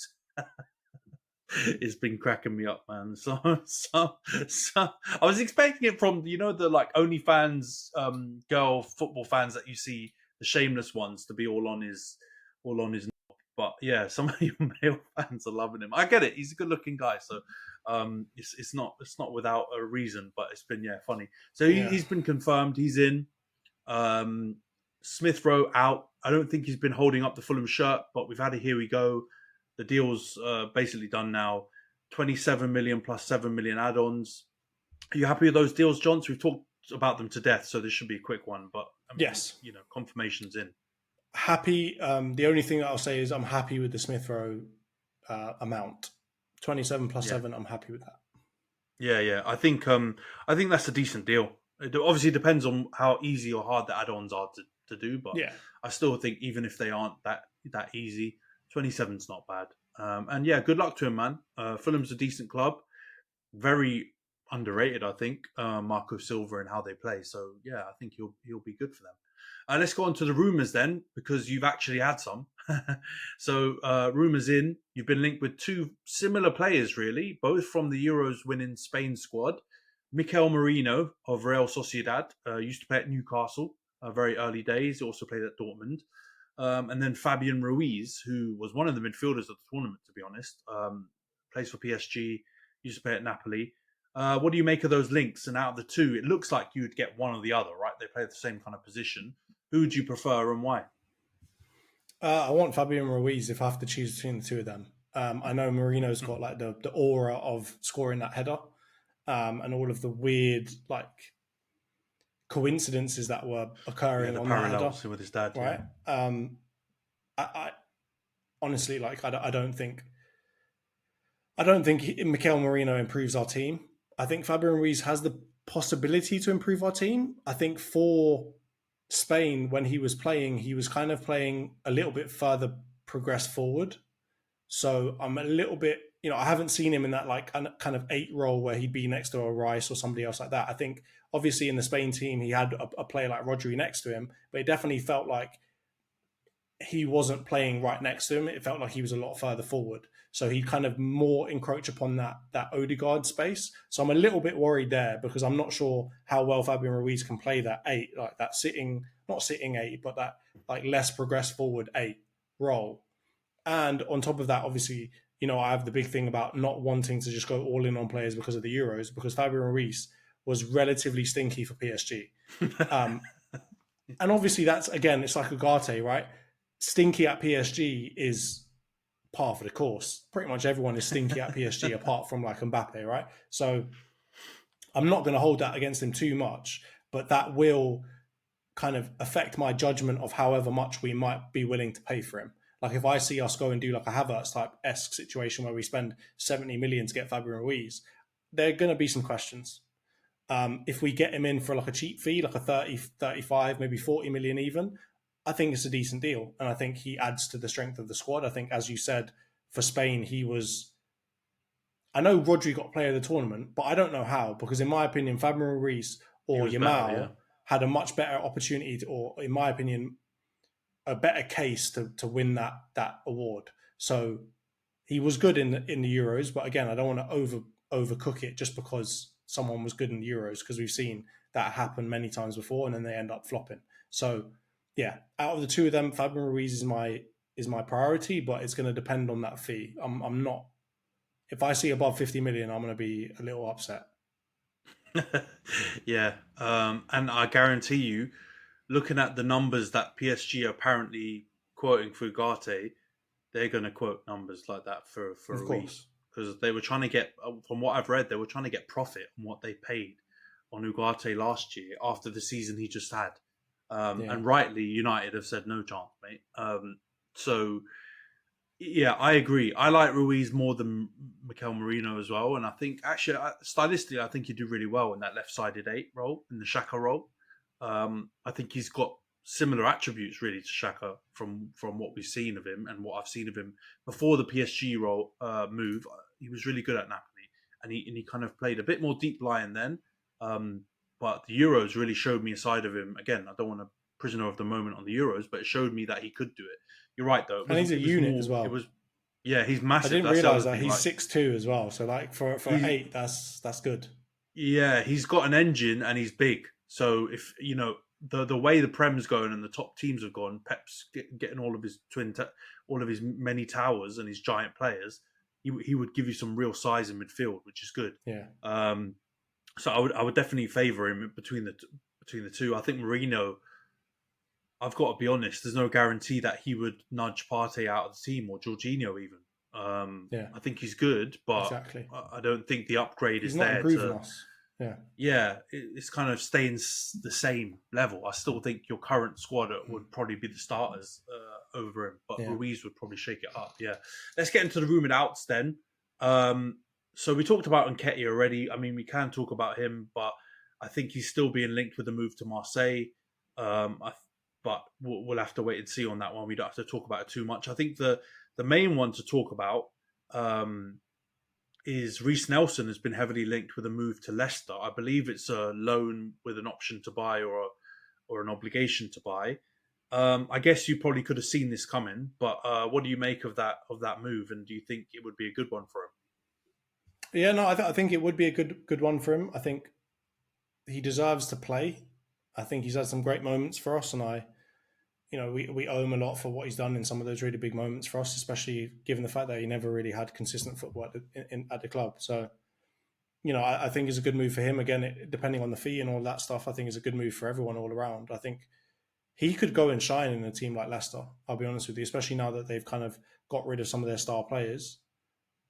It's been cracking me up, man. So I was expecting it from, the like OnlyFans girl football fans that you see, the shameless ones, to be all on his knob. But yeah, some of your male fans are loving him. I get it. He's a good looking guy. So it's not without a reason, but it's been funny. So he's been confirmed. He's in. Smith Rowe out. I don't think he's been holding up the Fulham shirt, but we've had a here we go. The deal's basically done now. 27 million plus 7 million add-ons. Are you happy with those deals, John? So we've talked about them to death, so this should be a quick one. But yes, confirmation's in. Happy. The only thing that I'll say is I'm happy with the Smith Rowe amount. 27 plus 7. I'm happy with that. Yeah. I think that's a decent deal. It obviously depends on how easy or hard the add-ons are to do, but I still think even if they aren't that easy, 27's not bad. And good luck to him, man. Fulham's a decent club. Very underrated, I think, Marco Silva and how they play. So, I think he'll be good for them. Let's go on to the rumours then, because you've actually had some. So, rumours in. You've been linked with two similar players, really, both from the Euros winning Spain squad. Mikel Merino of Real Sociedad used to play at Newcastle, very early days. He also played at Dortmund. And then Fabian Ruiz, who was one of the midfielders of the tournament, to be honest, plays for PSG, used to play at Napoli. What do you make of those links? And out of the two, it looks like you would get one or the other, right? They play the same kind of position. Who would you prefer and why? I want Fabian Ruiz if I have to choose between the two of them. I know Marino's got like the aura of scoring that header and all of the weird coincidences that were occurring on that header with his dad, right? I honestly I don't think Mikel Merino improves our team. I think Fabian Ruiz has the possibility to improve our team. I think for Spain, when he was playing, he was kind of playing a little bit further progressed forward. So I'm a little bit, I haven't seen him in that kind of 8 role where he'd be next to a Reiss or somebody else like that. I think obviously in the Spain team, he had a player like Rodri next to him, but it definitely felt like he wasn't playing right next to him. It felt like he was a lot further forward. So he kind of more encroach upon that Odegaard space. So I'm a little bit worried there because I'm not sure how well Fabian Ruiz can play that 8, like that not sitting 8, but that less progressed forward 8 role. And on top of that, obviously, I have the big thing about not wanting to just go all in on players because of the Euros, because Fabian Ruiz was relatively stinky for PSG. And obviously that's, again, it's like Ugarte, right? Stinky at PSG is par for the course. Pretty much everyone is stinky at PSG apart from like Mbappe, right? So I'm not going to hold that against him too much, but that will kind of affect my judgment of however much we might be willing to pay for him. Like if I see us go and do like a Havertz type-esque situation where we spend 70 million to get Fabian Ruiz, there are going to be some questions. If we get him in for like a cheap fee, like a 30, 35, maybe 40 million even, I think it's a decent deal. And I think he adds to the strength of the squad. I think, as you said, for Spain, I know Rodri got player of the tournament, but I don't know how, because in my opinion, Fabian Ruiz or Yamal had a much better opportunity, or in my opinion, a better case to win that award. So he was good in the Euros, but again, I don't want to overcook it just because someone was good in the Euros, because we've seen that happen many times before, and then they end up flopping. So yeah, out of the two of them, Fabian Ruiz is my priority, but it's going to depend on that fee. I'm not. If I see above 50 million, I'm going to be a little upset. Yeah, and I guarantee you, looking at the numbers that PSG are apparently quoting for Ugarte, they're going to quote numbers like that for Ruiz, because they were trying to get, from what I've read, they were trying to get profit on what they paid on Ugarte last year after the season he just had, and rightly United have said no chance, mate. So yeah, I agree. I like Ruiz more than Mikel Merino as well, and I think actually stylistically, I think he do really well in that left-sided 8 role, in the Xhaka role. I think he's got similar attributes really to Xhaka from what we've seen of him and what I've seen of him before the PSG role move. He was really good at Napoli, and he kind of played a bit more deep lying then. But the Euros really showed me a side of him. Again, I don't want to prisoner of the moment on the Euros, but it showed me that he could do it. You're right, though. And he's a unit as well. He's massive. I didn't realise that he's 6'2" as well. So like for 8, that's good. Yeah, he's got an engine and he's big. So if you know the way the Prem's going and the top teams have gone, Pep's getting all of his all of his many towers and his giant players. He would give you some real size in midfield, which is good. Yeah. So I would definitely favour him between the two. I think Merino, I've got to be honest, there's no guarantee that he would nudge Partey out of the team or Jorginho even. I think he's good, but exactly. I don't think the upgrade is there to us. It's kind of staying the same level. I still think your current squad would probably be the starters over him, but Ruiz would probably shake it up. Yeah, let's get into the rumoured outs then. So we talked about Nketiah already. I mean, we can talk about him, but I think he's still being linked with the move to Marseille. But we'll have to wait and see on that one. We don't have to talk about it too much. I think the main one to talk about is Reiss Nelson has been heavily linked with a move to Leicester. I believe it's a loan with an option to buy or an obligation to buy. I guess you probably could have seen this coming, but what do you make of that move? And do you think it would be a good one for him? Yeah, no, I think it would be a good one for him. I think he deserves to play. I think he's had some great moments for us, and we owe him a lot for what he's done in some of those really big moments for us, especially given the fact that he never really had consistent football at the club. So, I think it's a good move for him. Again, depending on the fee and all that stuff, I think it's a good move for everyone all around. I think he could go and shine in a team like Leicester, I'll be honest with you, especially now that they've kind of got rid of some of their star players.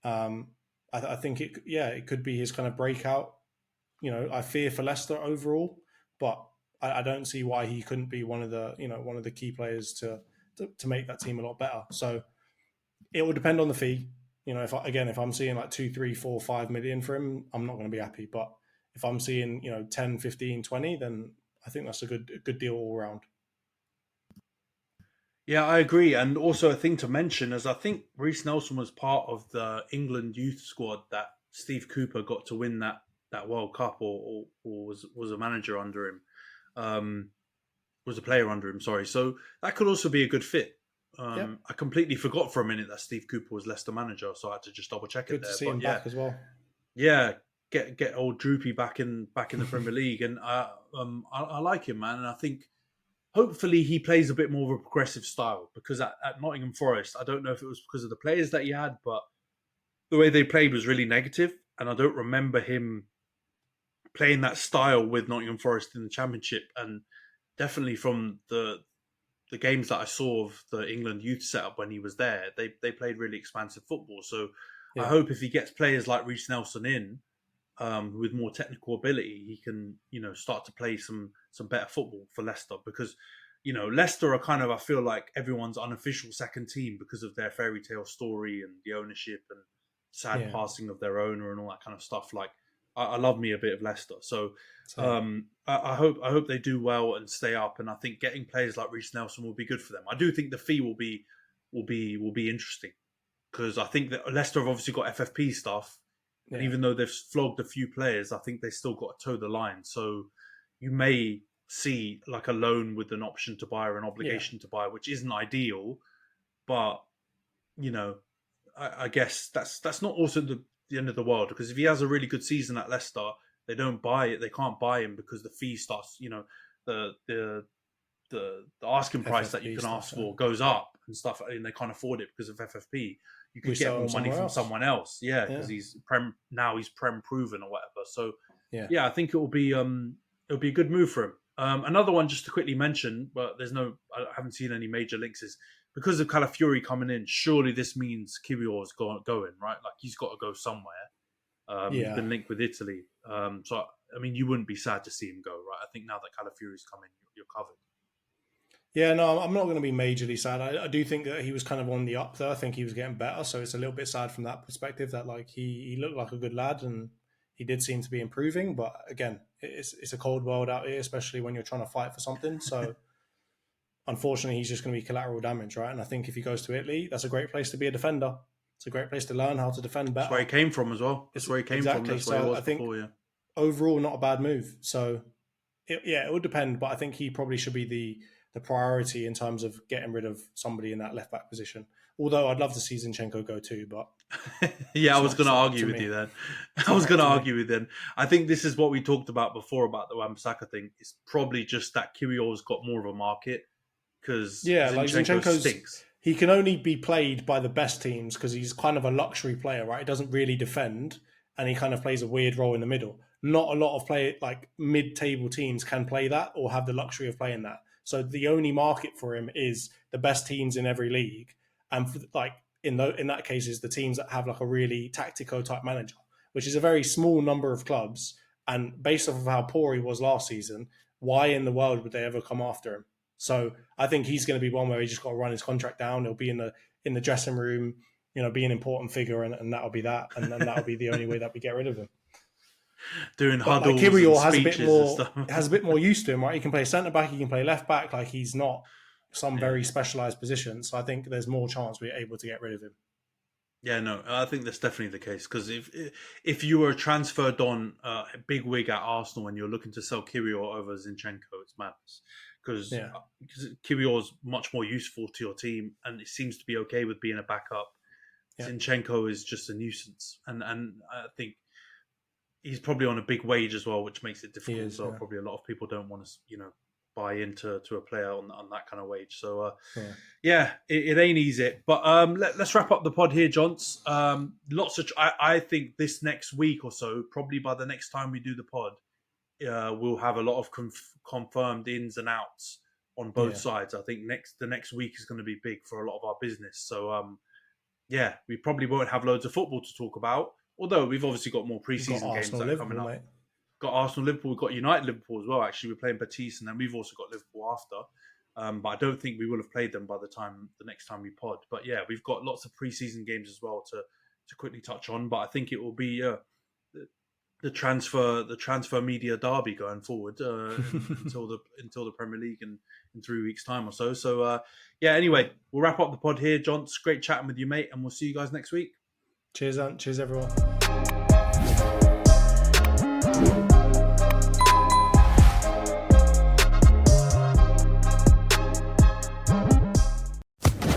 I think it could be his kind of breakout. I fear for Leicester overall, but I don't see why he couldn't be one of the key players to make that team a lot better. So it will depend on the fee. If I'm seeing like 2, 3, 4, 5 million for him, I'm not going to be happy. But if I'm seeing 10, 15, 20, then I think that's a good deal all around. Yeah, I agree. And also a thing to mention is I think Reiss Nelson was part of the England youth squad that Steve Cooper got to win that World Cup or was a manager under him. Was a player under him, sorry. So that could also be a good fit. I completely forgot for a minute that Steve Cooper was Leicester manager, so I had to just double check it there. Good to see him back as well. Yeah, get old Droopy back in the Premier League, and I like him, man. And I think hopefully he plays a bit more of a progressive style, because at Nottingham Forest, I don't know if it was because of the players that he had, but the way they played was really negative, and I don't remember him playing that style with Nottingham Forest in the Championship, and definitely from the games that I saw of the England youth setup when he was there, they played really expansive football. So I hope if he gets players like Reiss Nelson in, with more technical ability, he can, start to play some better football for Leicester, because, Leicester are kind of, I feel like, everyone's unofficial second team because of their fairy tale story and the ownership and sad passing of their owner and all that kind of stuff. Like, I love me a bit of Leicester. So I hope they do well and stay up. And I think getting players like Reiss Nelson will be good for them. I do think the fee will be interesting, because I think that Leicester have obviously got FFP stuff. And even though they've flogged a few players, I think they still got to toe the line. So you may see like a loan with an option to buy or an obligation to buy, which isn't ideal. But, I guess that's not also the end of the world, because if he has a really good season at Leicester, they don't buy it. They can't buy him because the fee starts, the asking price that you can ask for goes up and stuff, and they can't afford it because of FFP. You could get more money from someone else, because he's prem proven or whatever. So I think it'll be a good move for him. Another one just to quickly mention, but I haven't seen any major links, is because of Calafiori coming in. Surely this means Kiwior's going, right? Like, he's got to go somewhere. He's been linked with Italy, so I mean, you wouldn't be sad to see him go, right? I think now that Calafiori's coming, you're covered. Yeah, no, I'm not going to be majorly sad. I do think that he was kind of on the up there. I think he was getting better, so it's a little bit sad from that perspective that, like, he looked like a good lad and he did seem to be improving. But again, it's a cold world out here, especially when you're trying to fight for something. So unfortunately, he's just going to be collateral damage, right? And I think if he goes to Italy, that's a great place to be a defender. It's a great place to learn how to defend better. That's where he came from as well. That's where he came from. That's where he was before, overall, not a bad move. So it would depend, but I think he probably should be the priority in terms of getting rid of somebody in that left back position. Although I'd love to see Zinchenko go too, but I was going to argue with you then. I think this is what we talked about before about the Wan-Bissaka thing. It's probably just that Kiwior's got more of a market, because Zinchenko stinks. He can only be played by the best teams because he's kind of a luxury player, right? He doesn't really defend, and he kind of plays a weird role in the middle. Not a lot of like mid-table teams can play that or have the luxury of playing that. So the only market for him is the best teams in every league. And in that case is the teams that have like a really tactical type manager, which is a very small number of clubs. And based off of how poor he was last season, why in the world would they ever come after him? So I think he's going to be one where he just got to run his contract down. He'll be in the dressing room, be an important figure, and that'll be that. And then that'll be the only way that we get rid of him. Doing huddles, like Kiwior has has a bit more use to him, right? He can play centre back, he can play left back. Like, he's not some very specialised position. So I think there's more chance we're able to get rid of him. Yeah, no, I think that's definitely the case, because if you were transferred on a big wig at Arsenal and you're looking to sell Kiwior over Zinchenko, it's madness. Because Kiwior's much more useful to your team, and it seems to be okay with being a backup. Zinchenko is just a nuisance, and I think he's probably on a big wage as well, which makes it difficult. Probably a lot of people don't want to, buy into a player on that kind of wage. So it ain't easy. But let's wrap up the pod here, Jonts. I think this next week or so, probably by the next time we do the pod, we'll have a lot of confirmed ins and outs on both sides. I think the next week is going to be big for a lot of our business. So we probably won't have loads of football to talk about. Although we've obviously got more pre-season games that are coming up. Mate. Got Arsenal, Liverpool, we've got United, Liverpool as well. Actually, we're playing Betis, and then we've also got Liverpool after. But I don't think we will have played them by the next time we pod. But we've got lots of pre-season games as well to quickly touch on. But I think it will be the transfer media derby going forward until the Premier League in 3 weeks' time or so. So anyway, we'll wrap up the pod here, John. It's great chatting with you, mate, and we'll see you guys next week. Cheers, Ant. Cheers, everyone.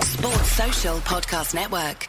Sports Social Podcast Network.